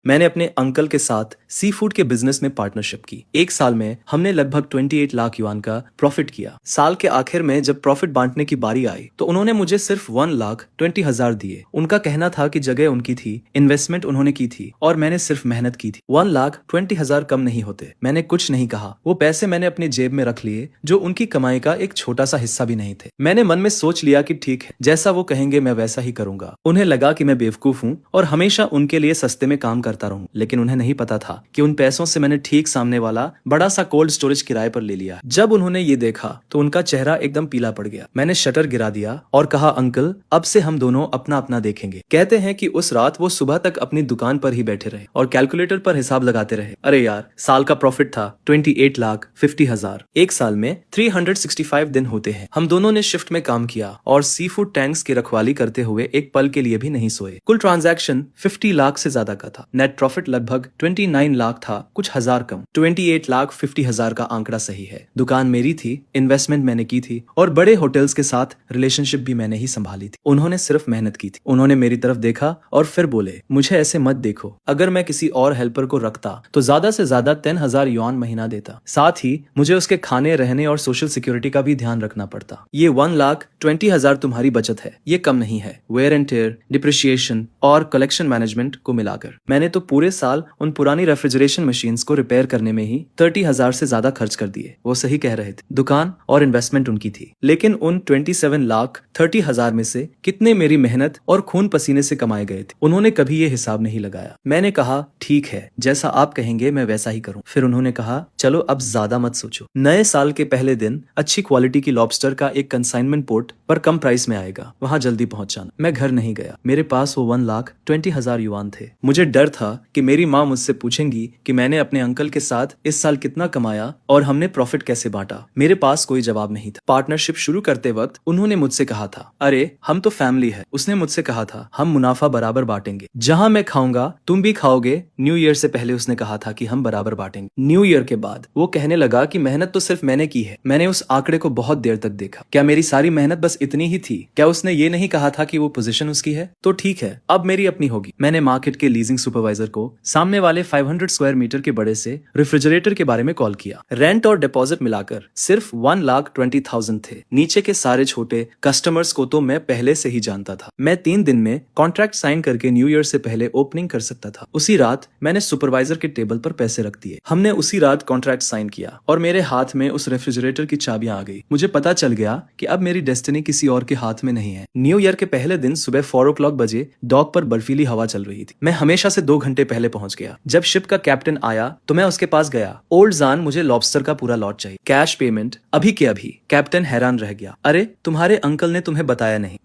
मैंने अपने अंकल के साथ सी फूड के बिजनेस में पार्टनरशिप की। एक साल में हमने लगभग 28 लाख युआन का प्रॉफिट किया। साल के आखिर में जब प्रॉफिट बांटने की बारी आई तो उन्होंने मुझे सिर्फ 1,20,000 दिए। उनका कहना था कि जगह उनकी थी, इन्वेस्टमेंट उन्होंने की थी और मैंने सिर्फ मेहनत की थी। 1,20,000 कम नहीं होते। मैंने कुछ नहीं कहा। वो पैसे मैंने अपनी जेब में रख लिए, जो उनकी कमाई का एक छोटा सा हिस्सा भी नहीं थे। मैंने मन में सोच लिया कि ठीक है, जैसा वो कहेंगे मैं वैसा ही करूंगा। उन्हें लगा कि मैं बेवकूफ हूँ और हमेशा उनके लिए सस्ते में काम करता रहूं, लेकिन उन्हें नहीं पता था कि उन पैसों से मैंने ठीक सामने वाला बड़ा सा कोल्ड स्टोरेज किराए पर ले लिया। जब उन्होंने ये देखा तो उनका चेहरा एकदम पीला पड़ गया। मैंने शटर गिरा दिया और कहा, अंकल अब से हम दोनों अपना अपना देखेंगे। कहते हैं कि उस रात वो सुबह तक अपनी दुकान पर ही बैठे रहे और कैलकुलेटर पर हिसाब लगाते रहे। अरे यार, साल का प्रॉफिट था 28,50,000। एक साल में 365 दिन होते हैं। हम दोनों ने शिफ्ट में काम किया और सी फूड टैंक्स की रखवाली करते हुए एक पल के लिए भी नहीं सोए। कुल ट्रांजैक्शन 50 लाख से ज्यादा का था। नेट प्रॉफिट लगभग 29 लाख था, कुछ हजार कम। 28,50,000 का आंकड़ा सही है। दुकान मेरी थी, इन्वेस्टमेंट मैंने की थी और बड़े होटल्स के साथ रिलेशनशिप भी मैंने ही संभाली थी। उन्होंने सिर्फ मेहनत की थी। उन्होंने मेरी तरफ देखा और फिर बोले, मुझे ऐसे मत देखो। अगर मैं किसी और हेल्पर को रखता तो ज्यादा से ज्यादा 10,000 युआन महीना देता। साथ ही मुझे उसके खाने, रहने और सोशल सिक्योरिटी का भी ध्यान रखना पड़ता। ये 1,20,000 तुम्हारी बचत है, ये कम नहीं है। वेयर एंड टेयर, डिप्रिशिएशन और कलेक्शन मैनेजमेंट को मिलाकर मैंने तो पूरे साल उन पुरानी रेफ्रिजरेशन मशीन्स को रिपेयर करने में ही 30,000 से ज्यादा खर्च कर दिए। वो सही कह रहे थे। दुकान और इन्वेस्टमेंट उनकी थी, लेकिन उन 27,30,000 में से कितने मेरी मेहनत और खून पसीने से कमाए गए थे, उन्होंने कभी ये हिसाब नहीं लगाया। मैंने कहा, ठीक है, जैसा आप कहेंगे मैं वैसा ही करूं। फिर उन्होंने कहा, चलो अब ज्यादा मत सोचो। नए साल के पहले दिन अच्छी क्वालिटी की लॉबस्टर का एक कंसाइनमेंट पोर्ट पर कम प्राइस में आएगा, वहां जल्दी पहुंच जाना। मैं घर नहीं गया। मेरे पास वो 1,20,000 युआन थे। मुझे डर था कि मेरी माँ मुझसे पूछेंगी कि मैंने अपने अंकल के साथ इस साल कितना कमाया और हमने प्रॉफिट कैसे बांटा। मेरे पास कोई जवाब नहीं था। पार्टनरशिप शुरू करते वक्त उन्होंने मुझसे कहा था, अरे हम तो फैमिली है। उसने मुझसे कहा था, हम मुनाफा बराबर बांटेंगे। जहां मैं खाऊंगा तुम भी खाओगे। न्यू ईयर से पहले उसने कहा था कि हम बराबर बांटेंगे। न्यू ईयर के बाद वो कहने लगा कि मेहनत तो सिर्फ मैंने की है। मैंने उस आंकड़े को बहुत देर तक देखा। क्या मेरी सारी मेहनत बस इतनी ही थी? क्या उसने ये नहीं कहा था कि वो पोजीशन उसकी है? तो ठीक है, अब मेरी अपनी होगी। मैंने मार्केट के लीजिंग सुपरवाइजर को सामने वाले 500 स्क्वायर मीटर के बड़े से रेफ्रिजरेटर के बारे में कॉल किया। रेंट और डिपॉजिट मिलाकर सिर्फ 1,20,000 थे। नीचे के सारे छोटे कस्टमर्स को तो मैं पहले से ही जानता था। मैं 3 दिन में कॉन्ट्रैक्ट साइन करके न्यू ईयर से पहले ओपनिंग कर सकता था। उसी रात मैंने सुपरवाइजर के टेबल पर पैसे रख दिए। हमने उसी रात कॉन्ट्रैक्ट साइन किया और मेरे हाथ में उस रेफ्रिजरेटर की चाबियां आ गई। मुझे पता चल गया कि अब मेरी डेस्टिनी किसी और के हाथ में नहीं है। न्यू ईयर के पहले दिन सुबह 4 o'clock बजे डॉक पर बर्फीली हवा चल रही थी। मैं हमेशा से 2 घंटे पहले पहुंच गया। जब शिप का कैप्टन आया तो मैं उसके पास गया। ओल्ड जान, मुझे लॉबस्टर का पूरा लॉट चाहिए, कैश पेमेंट अभी के अभी। कैप्टन हैरान रह गया। अरे तुम्हारे अंकल ने तुम्हें बताया नहीं?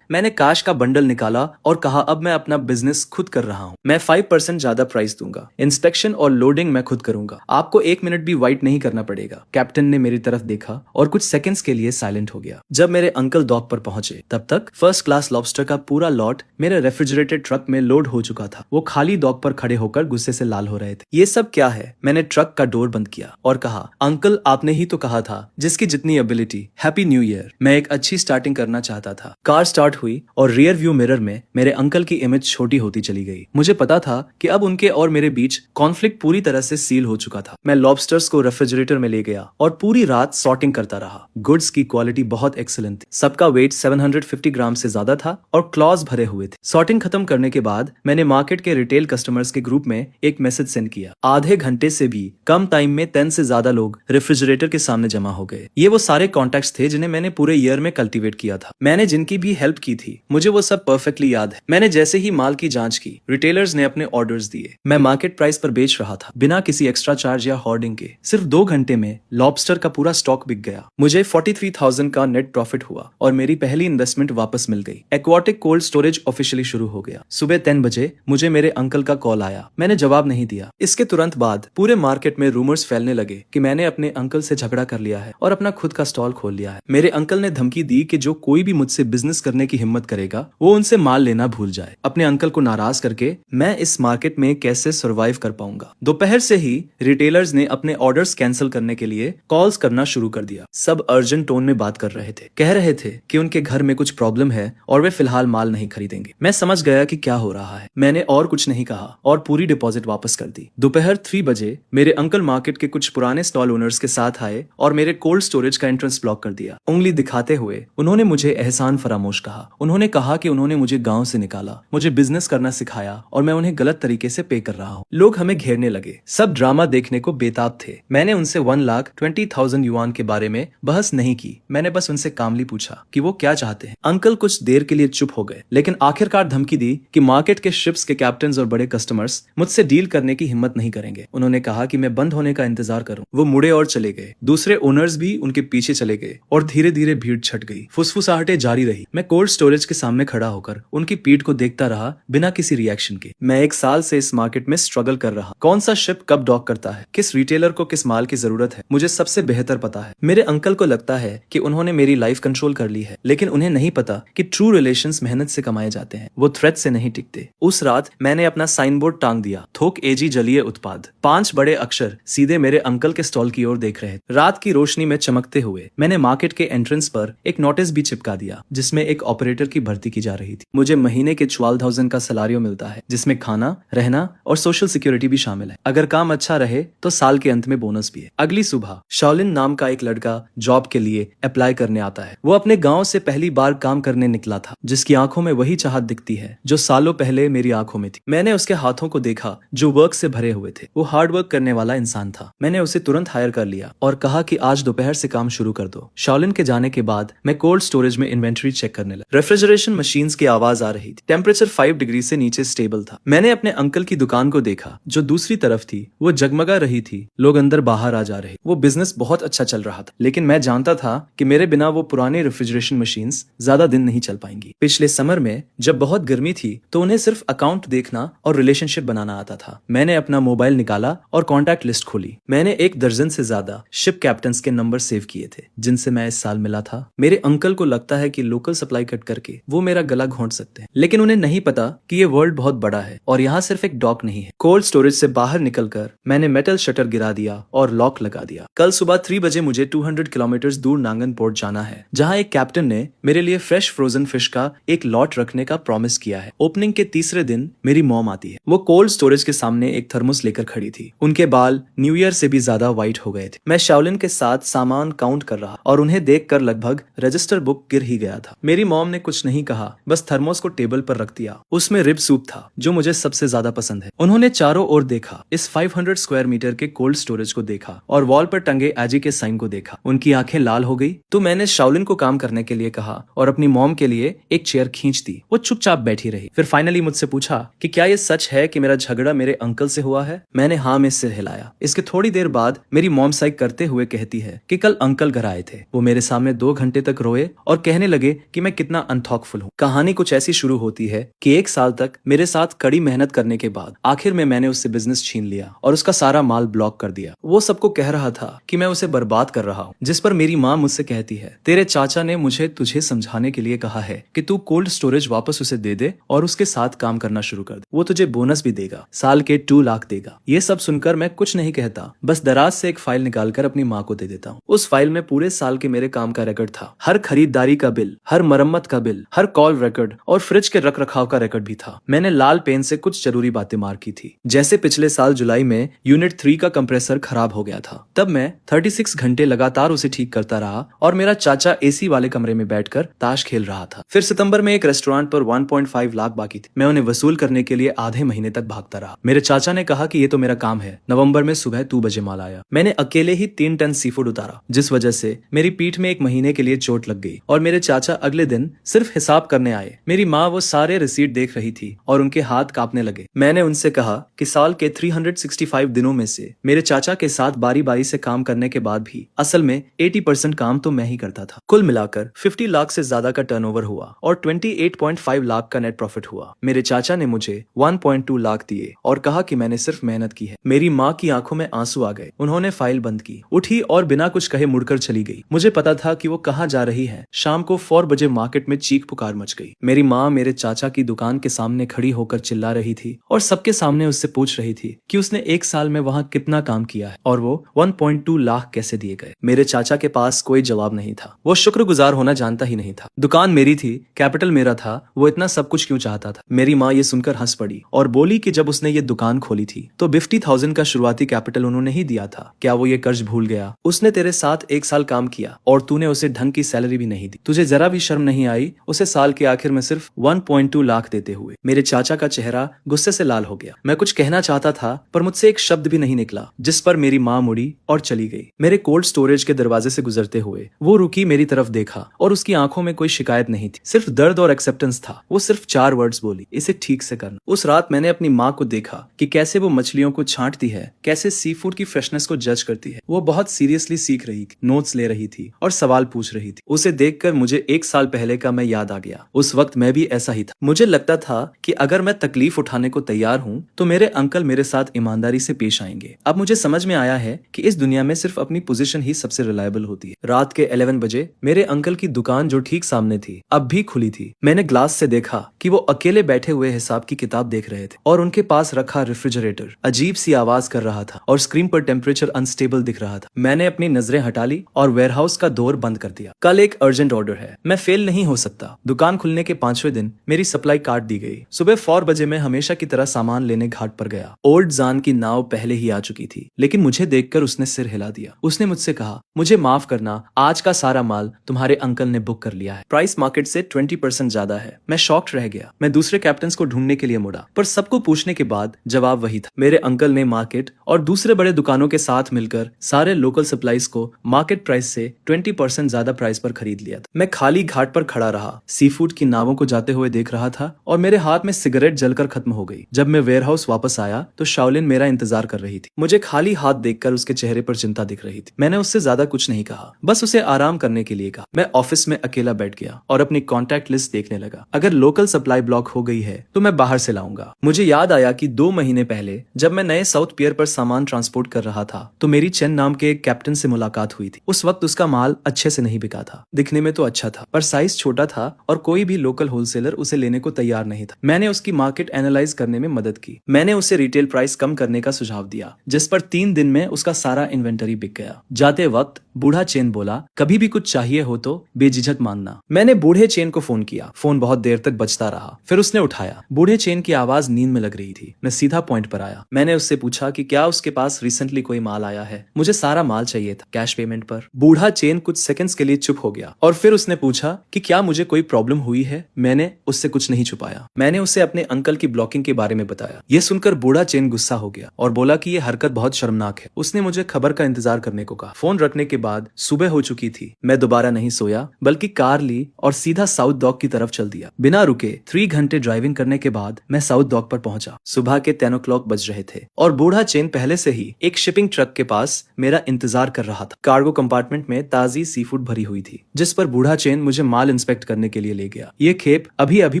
मैंने काश का बंडल निकाला और कहा, अब मैं अपना बिजनेस खुद कर रहा हूँ। मैं 5% ज्यादा प्राइस दूंगा। इंस्पेक्शन और लोडिंग मैं खुद करूंगा। आपको 1 मिनट भी वाइट नहीं करना पड़ेगा। कैप्टन ने मेरी तरफ देखा और कुछ सेकंड्स के लिए साइलेंट हो गया। जब मेरे अंकल डॉक पर पहुंचे तब तक फर्स्ट क्लास लॉबस्टर का पूरा लॉट मेरे रेफ्रिजरेटेड ट्रक में लोड हो चुका था। वो खाली डॉक पर खड़े होकर गुस्से से लाल हो रहे थे। ये सब क्या है? मैंने ट्रक का डोर बंद किया और कहा, अंकल आपने ही तो कहा था जिसकी जितनी एबिलिटी। Happy new year. मैं एक अच्छी स्टार्टिंग करना चाहता था। कार स्टार्ट हुई और रियर व्यू मिरर में मेरे अंकल की इमेज छोटी होती चली गई। मुझे पता था कि अब उनके और मेरे बीच कॉन्फ्लिक्ट पूरी तरह से सील हो चुका था। मैं लॉबस्टर्स को रेफ्रिजरेटर में ले गया और पूरी रात सॉर्टिंग करता रहा। गुड्स की क्वालिटी बहुत एक्सीलेंट थी। सबका वेट 750 ग्राम से ज्यादा था और क्लॉज भरे हुए थे। सॉर्टिंग खत्म करने के बाद मैंने मार्केट के रिटेल कस्टमर्स के ग्रुप में एक मैसेज सेंड किया। आधे घंटे से भी कम टाइम में 10 से ज्यादा लोग रेफ्रिजरेटर के सामने जमा हो गए। ये वो सारे कॉन्टैक्ट्स थे जिन्हें मैंने पूरे ईयर में कल्टीवेट किया था। मैंने जिनकी भी हेल्प की थी, मुझे वो सब परफेक्टली याद है। मैंने जैसे ही माल की जांच की, रिटेलर्स ने अपने ऑर्डर्स दिए। मैं मार्केट प्राइस पर बेच रहा था, बिना किसी एक्स्ट्रा चार्ज या होर्डिंग के। सिर्फ 2 घंटे में लॉबस्टर का पूरा स्टॉक बिक गया। मुझे 43,000 का नेट प्रॉफिट हुआ और मेरी पहली इन्वेस्टमेंट वापस मिल गई। एक्वाटिक कोल्ड स्टोरेज ऑफिशियली शुरू हो गया। सुबह 10 बजे मुझे मेरे अंकल का कॉल आया। मैंने जवाब नहीं दिया। इसके तुरंत बाद पूरे मार्केट में रूमर्स फैलने लगे कि मैंने अपने अंकल से झगड़ा कर लिया है और अपना खुद का स्टॉल खोल लिया है। मेरे अंकल ने धमकी दी कि जो कोई भी मुझसे बिजनेस करने की हिम्मत करेगा वो उनसे माल लेना भूल जाए। अपने अंकल को नाराज करके मैं इस मार्केट में कैसे सर्वाइव कर पाऊंगा। दोपहर से ही रिटेलर्स ने अपने ऑर्डर्स कैंसिल करने के लिए कॉल्स करना शुरू कर दिया। सब अर्जेंट टोन में बात कर रहे थे। कह रहे थे कि उनके घर में कुछ प्रॉब्लम है और वे फिलहाल माल नहीं खरीदेंगे। मैं समझ गया कि क्या हो रहा है। मैंने और कुछ नहीं नहीं कहा और पूरी डिपॉजिट वापस कर दी। दोपहर 3 बजे मेरे अंकल मार्केट के कुछ पुराने स्टॉल ओनर्स के साथ आए और मेरे कोल्ड स्टोरेज का एंट्रेंस ब्लॉक कर दिया। उंगली दिखाते हुए उन्होंने मुझे एहसान फरामोश कहा। उन्होंने कहा कि उन्होंने मुझे गांव से निकाला, मुझे बिजनेस करना सिखाया और मैं उन्हें गलत तरीके से पे कर रहा हूँ। लोग हमें घेरने लगे, सब ड्रामा देखने को बेताब थे। मैंने उनसे 1,20,000 युआन के बारे में बहस नहीं की। मैंने बस उनसे कामली पूछा कि वो क्या चाहते हैं। अंकल कुछ देर के लिए चुप हो गए, लेकिन आखिरकार धमकी दी कि मार्केट के शिप्स के कैप्टन और बड़े कस्टमर्स मुझसे डील करने की हिम्मत नहीं करेंगे। उन्होंने कहा कि मैं बंद होने का इंतजार करूं। वो मुड़े और चले गए। दूसरे ओनर्स भी उनके पीछे चले गए और धीरे धीरे भीड़ छट गई। फुसफुसाहटें जारी रही। मैं कोल्ड स्टोरेज के सामने खड़ा होकर उनकी पीठ को देखता रहा, बिना किसी रिएक्शन के। मैं 1 साल से इस मार्केट में स्ट्रगल कर रहा। कौन सा शिप कब डॉक करता है, किस रिटेलर को किस माल की जरूरत है, मुझे सबसे बेहतर पता है। मेरे अंकल को लगता है कि उन्होंने मेरी लाइफ कंट्रोल कर ली है, लेकिन उन्हें नहीं पता कि ट्रू रिलेशंस मेहनत से कमाए जाते हैं, वो थ्रेट से नहीं टिकते। उस रात मैंने अपना साइन बोर्ड टांग दिया, थोक एजी जलीय उत्पाद। 5 बड़े अक्षर सीधे मेरे अंकल के स्टॉल की ओर देख रहे थे। रात की रोशनी में चमकते हुए मैंने मार्केट के एंट्रेंस पर एक नोटिस भी चिपका दिया, जिसमें एक ऑपरेटर की भर्ती की जा रही थी। मुझे महीने के 12,000 का सैलरी मिलता है, जिसमें खाना, रहना और सोशल सिक्योरिटी भी शामिल है। अगर काम अच्छा रहे तो साल के अंत में बोनस भी है। अगली सुबह शाओलिन नाम का एक लड़का जॉब के लिए अप्लाई करने आता है। वो अपने गांव से पहली बार काम करने निकला था, जिसकी आंखों में वही चाहत दिखती है जो सालों पहले मेरी आंखों में थी। मैंने उसके हाथों को देखा जो वर्क से भरे हुए थे। वो हार्ड वर्क करने वाला इंसान था। मैंने उसे तुरंत हायर कर लिया और कहा कि आज दोपहर से काम शुरू कर दो। शाओलिन के जाने के बाद मैं कोल्ड स्टोरेज में इन्वेंटरी चेक करने लगा। रेफ्रिजरेशन मशीन्स की आवाज आ रही थी। टेम्परेचर 5 डिग्री से नीचे स्टेबल था। मैंने अपने अंकल की दुकान को देखा जो दूसरी तरफ थी। वो जगमगा रही थी, लोग अंदर बाहर आ जा रहे। वो बिजनेस बहुत अच्छा चल रहा था, लेकिन मैं जानता था कि मेरे बिना वो पुरानी रेफ्रिजरेशन मशीन्स ज्यादा दिन नहीं चल पाएंगी। पिछले समर में जब बहुत गर्मी थी तो उन्हें सिर्फ अकाउंट देखना और रिलेशनशिप बनाना आता था। मैंने अपना मोबाइल निकाला और कॉन्टैक्ट लिस्ट खोली। मैंने 1 दर्जन से ज्यादा शिप कैप्टन्स के नंबर सेव किए थे जिनसे मैं इस साल मिला था। मेरे अंकल को लगता है कि लोकल सप्लाई कट करके वो मेरा गला घोंट सकते हैं, लेकिन उन्हें नहीं पता कि ये वर्ल्ड बहुत बड़ा है और यहाँ सिर्फ एक डॉक नहीं है। कोल्ड स्टोरेज से बाहर निकलकर मैंने मेटल शटर गिरा दिया और लॉक लगा दिया। कल सुबह 3 बजे मुझे 200 किलोमीटर दूर नांगन पोर्ट जाना है, जहाँ एक कैप्टन ने मेरे लिए फ्रेश फ्रोजन फिश का एक लॉट रखने का प्रॉमिस किया है। ओपनिंग के तीसरे दिन मेरी मॉम आती है। वो कोल्ड स्टोरेज के सामने एक थर्मोस लेकर खड़ी थी। उनके बाल न्यू ईयर से भी ज्यादा व्हाइट हो गए थे। मैं शाओलिन के साथ सामान काउंट कर रहा और उन्हें देखकर लगभग रजिस्टर बुक गिर ही गया था। मेरी मॉम ने कुछ नहीं कहा, बस थर्मोस को टेबल पर रख दिया। उसमें रिब सूप था जो मुझे सबसे ज्यादा पसंद है। उन्होंने चारों ओर देखा, इस 500 स्क्वायर मीटर के कोल्ड स्टोरेज को देखा और वॉल पर टंगे एजी के साइन को देखा। उनकी आंखें लाल हो गई। तो मैंने शाओलिन को काम करने के लिए कहा और अपनी मॉम के लिए एक चेयर खींच दी। वो चुपचाप बैठी रही। फिर फाइनली मुझसे पूछा कि क्या ये सच है कि मेरा झगड़ा मेरे अंकल से हुआ है। मैंने हाँ में सिर हिलाया। इसके थोड़ी देर बाद मेरी मॉम साइक करते हुए कहती है कि कल अंकल घर आए थे। वो मेरे सामने 2 घंटे तक रोए और कहने लगे कि मैं कितना अनथॉकफुल हूँ। कहानी कुछ ऐसी शुरू होती है कि 1 साल तक मेरे साथ कड़ी मेहनत करने के बाद आखिर में मैंने उससे बिजनेस छीन लिया और उसका सारा माल ब्लॉक कर दिया। वो सबको कह रहा था कि मैं उसे बर्बाद कर रहा हूँ, जिस पर मेरी माँ मुझसे कहती है, तेरे चाचा ने मुझे तुझे समझाने के लिए कहा है कि तू कोल्ड स्टोरेज वापस उसे दे दे और उसके साथ काम करना शुरू कर दे। वो तुझे बोनस भी देगा, साल के 2 लाख देगा। ये सब सुनकर मैं कुछ नहीं कहता, बस दराज से एक फाइल निकालकर अपनी माँ को दे देता हूँ। उस फाइल में पूरे साल के मेरे काम का रिकॉर्ड था। हर खरीदारी का बिल, हर मरम्मत का बिल, हर कॉल रिकॉर्ड और फ्रिज के रख रखाव का रिकॉर्ड भी था। मैंने लाल पेन से कुछ जरूरी बातें मार्क की थी, जैसे पिछले साल जुलाई में यूनिट 3 का कंप्रेसर खराब हो गया था। तब मैं 36 घंटे लगातार उसे ठीक करता रहा और मेरा चाचा एसी वाले कमरे में बैठकर ताश खेल रहा था। फिर सितंबर में एक रेस्टोरेंट पर 1.5 लाख बाकी थे। मैं उन्हें वसूल करने के लिए आधे महीने तक भागता रहा। मेरे चाचा ने कहा कि ये तो मेरा काम है। नवंबर में सुबह 2 बजे माल आया। मैंने अकेले ही 3 टन सी फूड उतारा, जिस वजह से मेरी पीठ में 1 महीने के लिए चोट लग गई और मेरे चाचा अगले दिन सिर्फ हिसाब करने आए। मेरी माँ वो सारे रिसीट देख रही थी और उनके हाथ कांपने लगे। मैंने उनसे कहा कि साल के 365 दिनों में से मेरे चाचा के साथ बारी बारी से काम करने के बाद भी असल में 80% काम तो मैं ही करता था। कुल मिलाकर 50 लाख से ज्यादा का टर्नओवर हुआ और 28.5 लाख का नेट प्रॉफिट हुआ। मेरे चाचा ने मुझे 1.2 लाख दिए और कहा कि मैंने सिर्फ मेहनत की है। मेरी माँ की आंखों में आंसू आ गए। उन्होंने फाइल बंद की, उठी और बिना कुछ कहे मुड़कर चली गई। मुझे पता था कि वो कहाँ जा रही है। शाम को 4 बजे मार्केट में चीख पुकार मच गई। मेरी माँ मेरे चाचा की दुकान के सामने खड़ी होकर चिल्ला रही थी और सबके सामने उससे पूछ रही थी कि उसने 1 साल में वहाँ कितना काम किया है और वो 1.2 लाख कैसे दिए गए। मेरे चाचा के पास कोई जवाब नहीं था। वो शुक्रगुजार होना जानता ही नहीं था। दुकान मेरी थी, कैपिटल मेरा था, वो इतना सब कुछ क्यों चाहता था। मेरी माँ ये सुनकर हंस पड़ी और बोली कि जब उसने ये दुकान खोली थी तो 50,000 का शुरुआती कैपिटल उन्होंने ही दिया था। क्या वो ये कर्ज भूल गया? उसने तेरे साथ 1 साल काम किया और तूने उसे ढंग की सैलरी भी नहीं दी। तुझे जरा भी शर्म नहीं आई उसे साल के आखिर में सिर्फ 1.2 लाख देते हुए? मेरे चाचा का चेहरा गुस्से से लाल हो गया। मैं कुछ कहना चाहता था पर मुझसे एक शब्द भी नहीं निकला, जिस पर मेरी माँ मुड़ी और चली गई। मेरे कोल्ड स्टोरेज के दरवाजे से गुजरते हुए वो रुकी, मेरी तरफ देखा और उसकी आंखों में कोई शिकायत नहीं थी, सिर्फ दर्द और एक्सेप्टेंस था। वो सिर्फ 4 वर्ड्स बोली, इसे ठीक से करना। उस रात मैंने अपनी माँ को देखा कि कैसे वो मछलियों को छांटती है, कैसे सी फूड की फ्रेशनेस को जज करती है। वो बहुत सीरियसली सीख रही थी, नोट्स ले रही थी और सवाल पूछ रही थी। उसे देखकर मुझे 1 साल पहले का मैं याद आ गया। उस वक्त मैं भी ऐसा ही था। मुझे लगता था कि अगर मैं तकलीफ उठाने को तैयार हूँ तो मेरे अंकल मेरे साथ ईमानदारी से पेश आएंगे। अब मुझे समझ में आया है कि इस दुनिया में सिर्फ अपनी पोजीशन ही सबसे रिलायबल होती है। रात के 11 बजे मेरे अंकल की दुकान जो ठीक सामने थी अब भी खुली थी। मैंने ग्लास से देखा कि वो अकेले बैठे हुए हिसाब की किताब देख रहे थे और उनके पास रखा रेफ्रिजरेटर अजीब सी आवाज कर रहा था और स्क्रीन पर टेम्परेचर अनस्टेबल दिख रहा था। मैंने अपनी नजरें हटा ली और वेयरहाउस का डोर बंद कर दिया। कल एक अर्जेंट ऑर्डर है, मैं फेल नहीं हो सकता। दुकान खुलने के 5वें दिन मेरी सप्लाई काट दी गई। सुबह 4 बजे मैं हमेशा की तरह सामान लेने घाट पर गया। ओल्ड जान की नाव पहले ही आ चुकी थी, लेकिन मुझे देखकर उसने सिर हिला दिया। उसने मुझसे कहा, मुझे माफ करना, आज का सारा माल तुम्हारे अंकल ने बुक कर लिया है। प्राइस मार्केट से 20% ज्यादा है। मैं शॉक्ड रह गया। मैं दूसरे कैप्टन्स को ढूंढने के लिए मुड़ा, पर सबको पूछने के बाद जवाब वही था। मेरे अंकल ने मार्केट और दूसरे बड़े दुकानों के साथ मिलकर सारे लोकल सप्लाईज को मार्केट प्राइस से 20% ज्यादा प्राइस पर खरीद लिया था। मैं खाली घाट पर खड़ा रहा, सी फूड की नावों को जाते हुए देख रहा था और मेरे हाथ में सिगरेट जलकर खत्म हो गई। जब मैं वेयरहाउस वापस आया तो शाओलिन मेरा इंतजार कर रही थी। मुझे खाली हाथ देखकर उसके चेहरे पर चिंता दिख रही थी। मैंने उससे ज्यादा कुछ नहीं कहा, बस उसे आराम करने के लिए कहा। मैं ऑफिस में अकेला बैठ गया और अपनी कॉन्टैक्ट लिस्ट देखने लगा। अगर लोकल सप्लाई ब्लॉक हो गई है तो मैं बाहर से लाऊंगा। मुझे याद आया कि 2 महीने पहले जब मैं नए साउथ पियर पर सामान ट्रांसपोर्ट कर रहा था तो मेरी चेन नाम के एक कैप्टन से मुलाकात हुई थी। उस वक्त उसका माल अच्छे से नहीं बिका था। दिखने में तो अच्छा था पर साइज छोटा था और कोई भी लोकल होलसेलर उसे लेने को तैयार नहीं था। मैंने उसकी मार्केट एनालाइज करने में मदद की। मैंने उसे रिटेल प्राइस कम करने का सुझाव दिया, जिस पर 3 दिन में उसका सारा इन्वेंटरी बिक गया। जाते वक्त बूढ़ा चेन बोला, कभी भी कुछ चाहिए हो तो बेझिझक मांगना। मैंने बूढ़े चेन को फोन किया। फोन बहुत देर तक बजता रहा, फिर उसने उठाया। बूढ़े चेन की आवाज नींद में लग रही थी। मैं सीधा पॉइंट पर आया। मैंने उससे पूछा कि क्या उसके पास रिसेंटली कोई माल आया है। मुझे सारा माल चाहिए था, कैश पेमेंट पर। बूढ़ा चेन कुछ सेकंड्स के लिए चुप हो गया और फिर उसने पूछा कि क्या मुझे कोई प्रॉब्लम हुई है। मैंने उससे कुछ नहीं छुपाया। मैंने उसे अपने अंकल की ब्लॉकिंग के बारे में बताया। यह सुनकर बूढ़ा चेन गुस्सा हो गया और बोला कि यह हरकत बहुत शर्मनाक है। उसने मुझे खबर का इंतजार करने को कहा। फोन रखने के बाद सुबह हो चुकी थी। मैं दोबारा नहीं सोया, बल्कि कार ली और सीधा साउथ डॉक की तरफ चल दिया। बिना रुके 3 घंटे ड्राइविंग करने के बाद मैं साउथ डॉक पर पहुंचा। सुबह के 10 o'clock बज रहे थे और बूढ़ा चेन पहले से ही एक शिपिंग ट्रक के पास मेरा इंतजार कर रहा था। कार्गो कंपार्टमेंट में ताजी सी फूड भरी हुई थी, जिस पर बूढ़ा चेन मुझे माल इंस्पेक्ट करने के लिए ले गया। ये खेप अभी अभी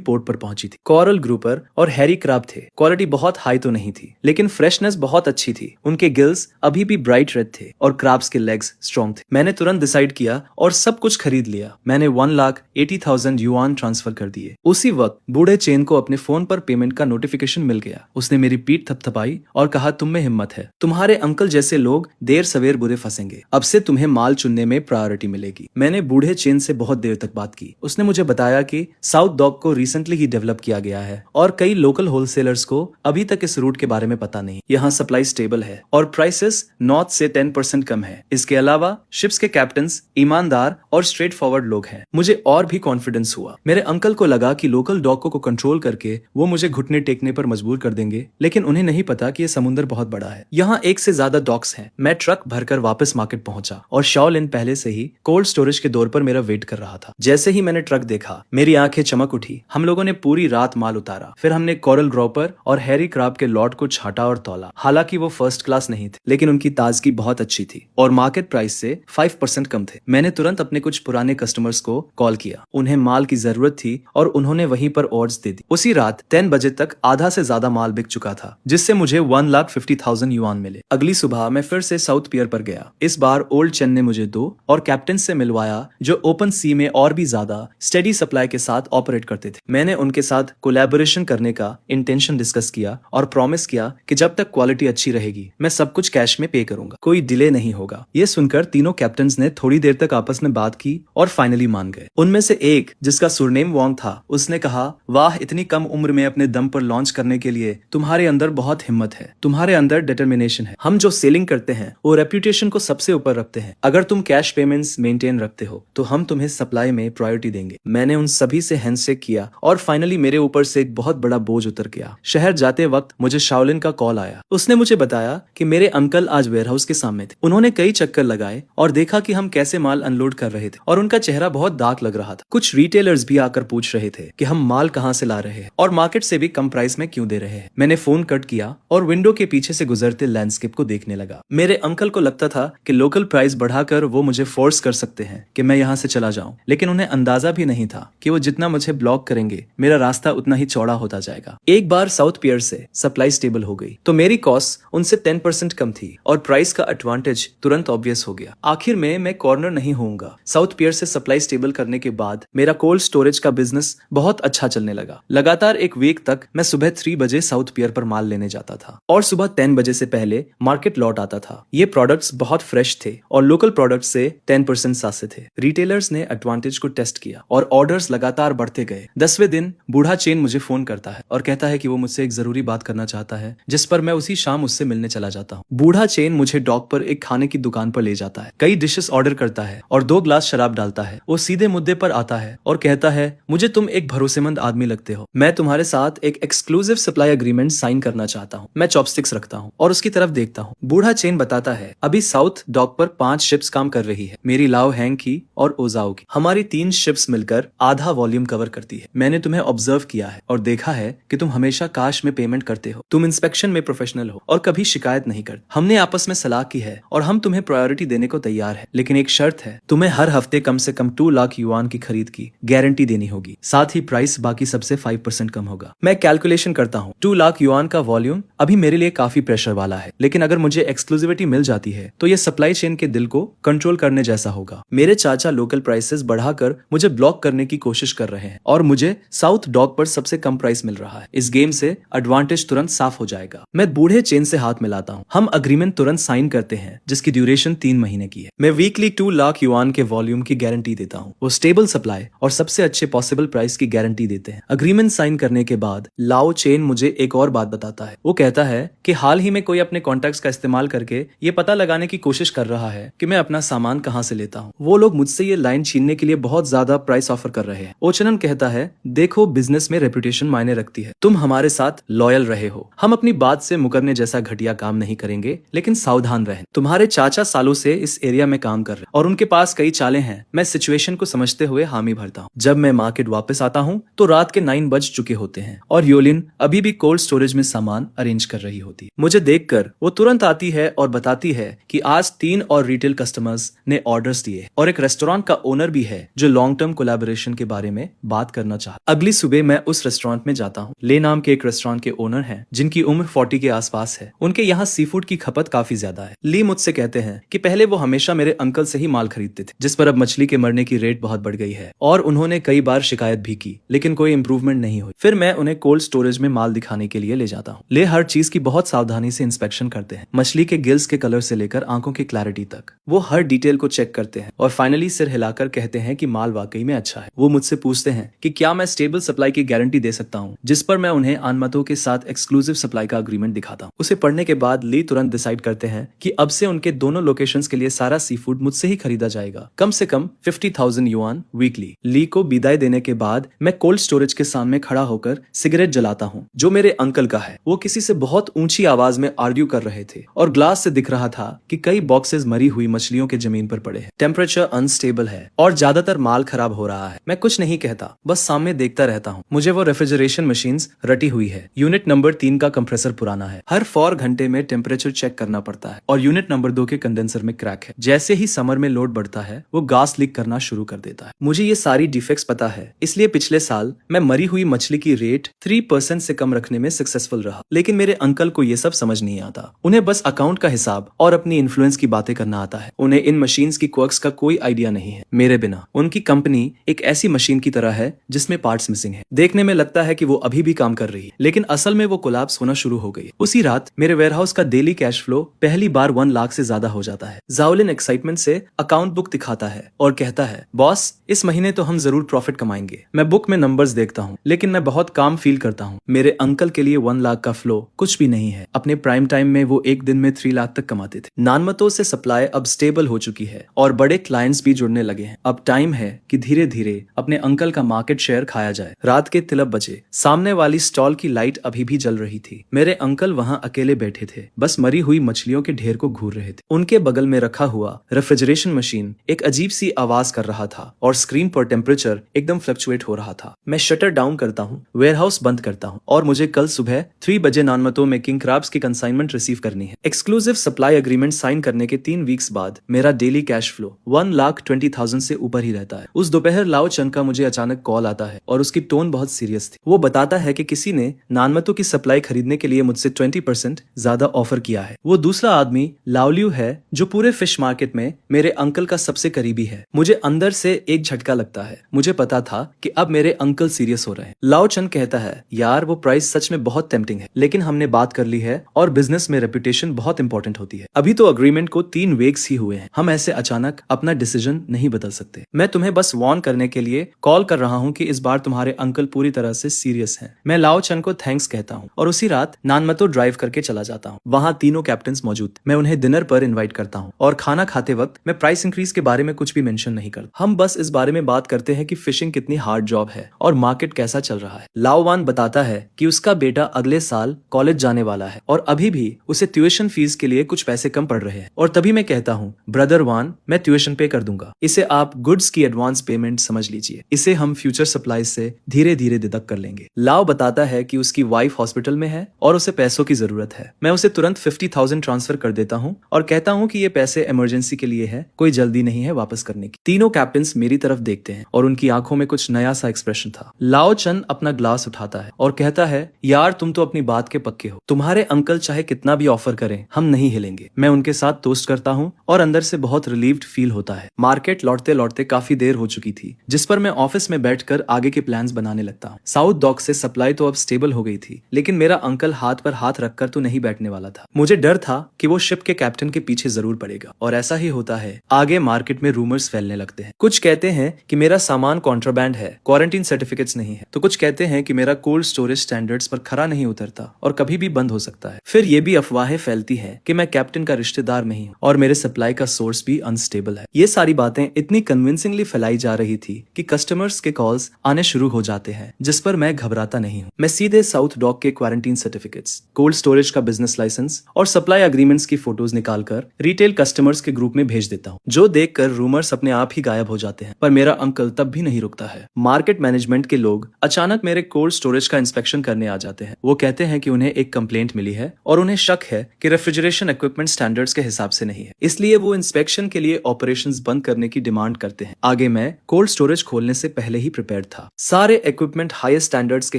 पोर्ट पर पहुंची थी। कोरल ग्रुपर और हैरी क्रैब थे। क्वालिटी बहुत हाई तो नहीं थी, लेकिन फ्रेशनेस बहुत अच्छी थी। उनके गिल्स अभी भी ब्राइट रेड थे और क्रैब्स के लेग्स स्ट्रॉन्ग थे। मैंने तुरंत डिसाइड किया और सब कुछ खरीद लिया। मैंने 1,80,000 युआन ट्रांसफर कर दिए। उसी वक्त बूढ़े चेन को अपने फोन पर पेमेंट का नोटिफिकेशन मिल गया। उसने मेरी पीठ थपथपाई और कहा, तुम में हिम्मत है। तुम्हारे अंकल जैसे लोग देर सवेर बुरे फंसेंगे। अब से तुम्हें माल चुनने में प्रायोरिटी मिलेगी। मैंने बूढ़े चेन से बहुत देर तक बात की। उसने मुझे बताया कि साउथ डॉक को रिसेंटली ही डेवलप किया गया है और कई लोकल होलसेलर्स को अभी तक इस रूट के बारे में पता नहीं। यहाँ सप्लाई स्टेबल है और प्राइसेस नॉर्थ से 10% कम है। इसके अलावा शिप्स के कैप्टन्स ईमानदार और स्ट्रेट फॉरवर्ड लोग हैं। मुझे और भी कॉन्फिडेंस हुआ। मेरे अंकल को लगा कि लोकल डॉकों को कंट्रोल करके वो मुझे घुटने टेकने पर मजबूर कर देंगे, लेकिन उन्हें नहीं पता कि ये समुद्र बहुत बड़ा है। यहाँ 1 से ज्यादा डॉक्स हैं। मैं ट्रक भरकर वापस मार्केट पहुंचा और शाओलिन पहले से ही कोल्ड स्टोरेज के डोर पर मेरा वेट कर रहा था। जैसे ही मैंने ट्रक देखा, मेरी आंखें चमक उठी। हम लोगों ने पूरी रात माल उतारा। फिर हमने कोरल ग्रुपर और हैरी क्रैब के लॉट को छाटा और तौला। हालांकि वो फर्स्ट क्लास नहीं थे, लेकिन उनकी ताजगी बहुत अच्छी थी और मार्केट प्राइस से 5% कम थे। मैंने तुरंत अपने कुछ पुराने कस्टमर्स को कॉल किया। उन्हें माल की जरूरत थी और उन्होंने वहीं पर ऑर्डर्स दे दी। उसी रात 10 बजे तक आधा से ज्यादा माल बिक चुका था, जिससे मुझे 1,50,000 युआन मिले। अगली सुबह मैं फिर से साउथ पियर पर गया। इस बार ओल्ड चेन ने मुझे 2 और कैप्टन से मिलवाया जो ओपन सी में और भी ज्यादा स्टेडी सप्लाई के साथ ऑपरेट करते थे। मैंने उनके साथ कोलैबोरेशन करने का इंटेंशन डिस्कस किया और प्रॉमिस किया कि जब तक क्वालिटी अच्छी रहेगी मैं सब कुछ कैश में पे करूंगा, कोई डिले नहीं होगा। ये सुनकर तीनों कैप्टन ने थोड़ी देर तक आपस में बात की और फाइनली मान गए। उनमें से एक, जिसका सुरनेम वोंग था, उसने कहा, वाह, इतनी कम उम्र में अपने दम पर लॉन्च करने के लिए तुम्हारे अंदर बहुत हिम्मत है, तुम्हारे अंदर डिटर्मिनेशन है। हम जो सेलिंग करते हैं वो रेप्यूटेशन को सबसे ऊपर रखते हैं। अगर तुम कैश पेमेंट्स मेंटेन रखते हो तो हम तुम्हें सप्लाई में प्रायोरिटी देंगे। मैंने उन सभी से हैंडशेक किया और फाइनली मेरे ऊपर से एक बहुत बड़ा बोझ उतर गया। शहर जाते वक्त मुझे शाओलिन का कॉल आया। उसने मुझे बताया कि मेरे अंकल आज वेयरहाउस के सामने थे। उन्होंने कई चक्कर लगाए और देखा कि हम कैसे माल अनलोड कर रहे थे और उनका चेहरा बहुत डार्क लग रहा था। कुछ रिटेलर्स भी आकर पूछ रहे थे कि हम माल कहाँ से ला रहे हैं और मार्केट से भी कम प्राइस में क्यों दे रहे हैं। मैंने फोन कट किया और विंडो के पीछे से गुजरते लैंडस्केप को देखने लगा। मेरे अंकल को लगता था कि लोकल प्राइस बढ़ाकर वो मुझे फोर्स कर सकते हैं कि मैं यहाँ से चला जाऊं, लेकिन उन्हें अंदाजा भी नहीं था कि वो जितना मुझे ब्लॉक करेंगे मेरा रास्ता उतना ही चौड़ा होता जाएगा। एक बार साउथ पियर से सप्लाई स्टेबल हो गई तो मेरी कॉस्ट उनसे 10% कम थी और प्राइस का एडवांटेज तुरंत ऑब्वियस हो गया। आखिर में मैं कॉर्नर नहीं होऊंगा। साउथ पियर से सप्लाई स्टेबल करने के बाद मेरा कोल्ड स्टोरेज का बिजनेस बहुत अच्छा चलने लगा। लगातार एक वीक तक मैं सुबह 3 बजे साउथ पियर पर माल लेने जाता था और सुबह 10 बजे से पहले मार्केट लौट आता था। ये प्रोडक्ट्स बहुत फ्रेश थे और लोकल प्रोडक्ट्स से 10% सस्ते थे। रिटेलर्स ने एडवांटेज को टेस्ट किया और ऑर्डर्स लगातार बढ़ते गए। 10वें दिन बूढ़ा चेन मुझे फोन करता है और कहता है कि वो मुझसे एक जरूरी बात करना चाहता है, जिस पर मैं उसी शाम उससे मिलने चला जाता हूँ। बूढ़ा चेन मुझे डॉक पर एक खाने की दुकान पर ले जाता है, कई डिशेस ऑर्डर करता है और 2 ग्लास शराब डालता है। वो सीधे मुद्दे पर आता है और कहता है, मुझे तुम एक भरोसेमंद आदमी लगते हो, मैं तुम्हारे साथ एक एक्सक्लूसिव सप्लाई एग्रीमेंट साइन करना चाहता हूँ। मैं चॉपस्टिक्स रखता हूँ और उसकी तरफ देखता हूँ। बूढ़ा चेन बताता है, अभी साउथ डॉक पर 5 शिप्स काम कर रही है, मेरी लाओ हैंग की और ओजाओ की। हमारी 3 शिप्स मिलकर आधा वॉल्यूम कवर करती है। मैंने तुम्हें ऑब्जर्व किया है और देखा है कि तुम हमेशा काश में पेमेंट करते हो, तुम इंस्पेक्शन में प्रोफेशनल हो और कभी शिकायत नहीं करते। हमने आपस में सलाह की है और हम तुम्हें प्रायोरिटी देने को तैयार है, लेकिन एक शर्त है, तुम्हें हर हफ्ते कम से कम 2 लाख युआन की खरीद की गारंटी देनी होगी, साथ ही प्राइस बाकी सबसे 5% कम होगा। मैं कैलकुलेशन करता हूँ, 2 लाख युआन का वॉल्यूम अभी मेरे लिए काफी प्रेशर वाला है, लेकिन अगर मुझे एक्सक्लूसिविटी मिल जाती है तो ये सप्लाई चेन के दिल को कंट्रोल करने जैसा होगा। मेरे चाचा लोकल प्राइसेस बढ़ाकर मुझे ब्लॉक करने की कोशिश कर रहे हैं और मुझे साउथ डॉक पर सबसे कम प्राइस मिल रहा है। इस गेम से एडवांटेज तुरंत साफ हो जाएगा। मैं बूढ़े चेन से हाथ मिलाता हूँ। हम अग्रीमेंट तुरंत साइन करते हैं जिसकी ड्यूरेशन 3 महीने की है। मैं वीकली 2 लाख युआन के वॉल्यूम की गारंटी देता हूँ। वो स्टेबल सप्लाई और सबसे अच्छे पॉसिबल प्राइस की गारंटी देते हैं। अग्रीमेंट साइन करने के बाद लाओ चेन मुझे एक और बात बताता है। वो कहता है कि हाल ही में कोई अपने कॉन्टैक्ट्स का इस्तेमाल करके ये पता लगाने की कोशिश कर रहा है कि मैं अपना सामान कहाँ से लेता हूँ। वो लोग मुझसे ये लाइन छीनने के लिए बहुत ज्यादा प्राइस ऑफर कर रहे हैं। ओचनन कहता है, देखो, बिजनेस में रेपुटेशन मायने रखती है, तुम हमारे साथ लॉयल रहे हो, हम अपनी बात से मुकरने जैसा घटिया काम नहीं करेंगे, लेकिन सावधान रहें। तुम्हारे चाचा सालों से इस एरिया में काम कर रहे हैं और उनके पास कई चालें हैं। मैं सिचुएशन को समझते हुए हामी भरता हूँ। जब मैं मार्केट वापस आता हूँ तो रात के 9 बज चुके होते हैं और योलिन अभी भी कोल्ड स्टोरेज में सामान अरेंज कर रही होती है। मुझे देखकर वो तुरंत आती है और बताती है कि आज 3 और रिटेल कस्टमर्स ने ऑर्डर्स दिए और एक रेस्टोरेंट का ओनर भी है जो लॉन्ग टर्म कोलैबोरेशन के बारे में बात करना चाहता। अगली सुबह मैं उस रेस्टोरेंट में जाता हूँ। ले नाम के एक रेस्टोरेंट के ओनर हैं जिनकी उम्र 40 के आसपास है। उनके यहाँ सी फूड की खपत काफी ज्यादा है। ली मुझसे कहते हैं कि पहले वो हमेशा मेरे अंकल से ही माल खरीदते थे, जिस पर अब मछली के मरने की रेट बहुत बढ़ गई है और उन्होंने कई बार शिकायत भी की, लेकिन कोई इंप्रूवमेंट नहीं हुई। फिर मैं उन्हें कोल्ड स्टोरेज में माल दिखाने के लिए ले जाता हूँ। ले हर चीज की बहुत सावधानी से इंस्पेक्शन करते हैं, मछली के गिल्स के कलर से लेकर आंखों की क्लैरिटी तक। वो हर डिटेल को चेक करते हैं और फाइनली सिर हिलाकर कहते हैं कि माल वाकई में अच्छा है। वो मुझसे पूछते हैं कि क्या मैं स्टेबल सप्लाई की गारंटी दे सकता हूँ, जिस पर मैं उन्हें अनमतों के साथ एक्सक्लूसिव सप्लाई का अग्रीमेंट दिखाता हूँ। उसे पढ़ने के बाद ली तुरंत डिसाइड करते हैं कि अब से उनके दोनों लोकेशंस के लिए सारा सी फूड मुझसे ही खरीदा जाएगा, कम से कम 50,000 युआन वीकली। ली को विदाई देने के बाद मैं कोल्ड स्टोरेज के सामने खड़ा होकर सिगरेट जलाता हूँ, जो मेरे अंकल का है। वो किसी से बहुत ऊंची आवाज में आर्ग्यू कर रहे थे और ग्लास से दिख रहा था कि कई बॉक्सेस मरी हुई मछलियों के जमीन पर पड़े हैं। टेम्परेचर अनस्टेबल है और ज्यादातर माल खराब हो रहा है। मैं कुछ नहीं कहता, बस सामने देखता रहता हूँ। मुझे वो रेफ्रिजरेशन मशीन्स रटी हुई है। यूनिट नंबर 3 का कंप्रेसर पुराना है, हर 4 घंटे में टेम्परेचर चेक करना पड़ता है और यूनिट नंबर 2 के कंडेंसर में क्रैक है। जैसे ही समर में लोड बढ़ता है वो गैस लीक करना शुरू कर देता है। मुझे ये सारी डिफेक्ट्स पता है, इसलिए पिछले साल मैं मरी हुई मछली की रेट 3% से कम रखने में सक्सेसफुल रहा। लेकिन मेरे अंकल को ये सब समझ नहीं आता। उन्हें बस अकाउंट का हिसाब और अपनी इन्फ्लुएंस की बातें करना आता है। उन्हें इन मशीन्स की क्वर्क्स का कोई आइडिया नहीं है। मेरे बिना उनकी कंपनी एक ऐसी मशीन की तरह है जिसमें पार्ट्स मिसिंग है। देखने में लगता है कि वो अभी भी काम कर रही है, लेकिन असल में वो कोलैप्स होना शुरू हो गई। उसी रात मेरे वेयरहाउस का डेली कैश फ्लो पहली बार 1 लाख से ज्यादा हो जाता है। शाओलिन एक्साइटमेंट से अकाउंट बुक दिखाता है और कहता है, बॉस इस महीने तो हम जरूर प्रॉफिट कमाएंगे। मैं बुक में नंबर्स देखता हूँ, लेकिन मैं बहुत काम फील करता हूँ। मेरे अंकल के लिए 1 लाख का फ्लो कुछ भी नहीं है। अपने प्राइम टाइम में वो एक दिन में 3 लाख तक कमाते थे। नानमतो से सप्लाई अब स्टेबल हो चुकी है और बड़े क्लाइंट्स भी जुड़ने लगे हैं। अब टाइम है कि धीरे धीरे अपने अंकल का मार्केट शेयर खाया जाए। रात के 3 बजे सामने वाली स्टॉल की लाइट अभी भी जल रही थी। मेरे अंकल वहाँ अकेले बैठे थे, बस मरी हुई मछलियों के ढेर को घूर रहे थे। उनके बगल में रखा हुआ रेफ्रिजरेशन मशीन एक अजीब सी आवाज कर रहा था और स्क्रीन पर टेम्परेचर एकदम फ्लक्चुएट हो रहा था। मैं शटर डाउन करता हूँ, वेयरहाउस बंद करता हूँ और मुझे कल सुबह 3 बजे नानमतो में किंग क्रैब्स की कंसाइनमेंट रिसीव करनी है। एक्सक्लूसिव सप्लाई एग्रीमेंट साइन करने के 3 वीक्स बाद मेरा डेली कैश फ्लो 1,20,000 से ऊपर ही रहता है। उस दोपहर लाओ चन का मुझे अचानक कॉल आता है और उसकी टोन बहुत सीरियस थी। वो बताता है कि किसी ने नानमतो की सप्लाई खरीदने के लिए मुझसे 20% ज्यादा ऑफर किया है। वो दूसरा आदमी लाओलियू है जो पूरे फिश मार्केट में मेरे अंकल का सबसे करीबी है। मुझे अंदर से एक झटका लगता है। मुझे पता था कि अब मेरे अंकल सीरियस हो रहे हैं। लाओ चन कहता है, यार वो प्राइस सच में बहुत टेम्पटिंग है, लेकिन हमने बात कर ली है और बिजनेस में रेपुटेशन बहुत इंपॉर्टेंट होती है। अभी तो अग्रीमेंट को 3 वीक्स ही हुए हैं। हम ऐसे अचानक अपना डिसीजन नहीं बदल सकते। मैं तुम्हें बस वार्न करने के लिए कॉल कर रहा हूँ कि इस बार तुम्हारे अंकल पूरी तरह से सीरियस हैं। मैं लाओ चन को थैंक्स कहता हूँ और उसी रात नानमतो ड्राइव करके चला जाता हूँ। वहाँ तीनों कैप्टन मौजूद थे। मैं उन्हें डिनर पर इन्वाइट करता हूँ और खाना खाते वक्त मैं प्राइस इंक्रीज के बारे में कुछ भी मेंशन नहीं करता। हम बस इस बारे में बात करते हैं कि फिशिंग कितनी हार्ड जॉब है और मार्केट कैसा चल रहा है। लाओ वान बताता है कि उसका बेटा अगले साल कॉलेज जाने वाला है और अभी भी उसे ट्यूशन फीस के लिए कुछ पैसे कम पड़ रहे हैं। और तभी मैं कहता हूँ, ब्रदर वान, मैं ट्यूशन पे कर दूंगा। इसे आप गुड्स की एडवांस पेमेंट समझ लीजिए। इसे हम फ्यूचर सप्लाई से धीरे धीरे डिडक्ट कर लेंगे। लाओ बताता है कि उसकी वाइफ हॉस्पिटल में है और उसे पैसों की जरूरत है। मैं उसे तुरंत 50,000 ट्रांसफर कर देता हूँ और कहता हूँ कि ये पैसे इमरजेंसी के लिए है, कोई जल्दी नहीं है वापस करने की। तीनों कैप्टन मेरी तरफ देखते हैं और उनकी आंखों में कुछ नया सा एक्सप्रेशन था। लाओ चन अपना ग्लास उठाता है और कहता है, यार तुम तो अपनी बात के पक्के हो। तुम्हारे अंकल चाहे कितना भी ऑफर करें, हम नहीं हिलेंगे। मैं उनके साथ टोस्ट करता हूँ और अंदर से बहुत रिलीव्ड फील होता है। मार्केट लौटते लौटते काफी देर हो चुकी थी, जिस पर मैं ऑफिस में बैठकर आगे के प्लान्स बनाने लगता हूँ। साउथ डॉक से सप्लाई तो अब स्टेबल हो गई थी, लेकिन मेरा अंकल हाथ पर हाथ रखकर तो नहीं बैठने वाला था। मुझे डर था कि वो शिप के कैप्टन के पीछे जरूर पड़ेगा और ऐसा ही होता है। आगे मार्केट में रूमर्स फैलने लगते हैं। कुछ कहते हैं कि मेरा सामान कॉन्ट्राबैंड है, क्वारंटीन सर्टिफिकेट्स नहीं है, तो कुछ कहते हैं कि मेरा कोल्ड स्टोरेज स्टैंडर्ड्स पर खरा नहीं उतरता और कभी भी बंद हो सकता है। फिर ये भी अफवाहें फैलती है कि मैं कैप्टन का रिश्तेदार नहीं हूँ और मेरे सप्लाई का सोर्स भी अनस्टेबल है। ये सारी बातें इतनी कन्विंसिंगली फैलाई जा रही थी कि कस्टमर्स के कॉल्स आने शुरू हो जाते हैं, जिस पर मैं घबराता नहीं हूँ। मैं सीधे साउथ डॉक के क्वारंटीन सर्टिफिकेट्स, कोल्ड स्टोरेज का बिजनेस लाइसेंस और सप्लाई अग्रीमेंट्स की फोटोज निकालकर रिटेल कस्टमर्स के ग्रुप में भेज देता हूँ, जो देखकर रूमर्स अपने आप ही गायब हो जाते हैं। पर मेरा अंकल तब भी नहीं रुकता है। मार्केट मैनेजमेंट के लोग अचानक मेरे कोल्ड स्टोरेज का इंस्पेक्शन करने आ जाते हैं। वो कहते हैं कि उन्हें एक कंप्लेंट मिली है और उन्हें शक है कि रेफ्रिजरेशन इक्विपमेंट स्टैंडर्ड्स के हिसाब से नहीं है, इसलिए वो इंस्पेक्शन के लिए ऑपरेशंस बंद करने की डिमांड करते हैं। आगे मैं कोल्ड स्टोरेज खोलने से पहले ही प्रिपेयर्ड था। सारे इक्विपमेंट हाईएस्ट स्टैंडर्ड्स के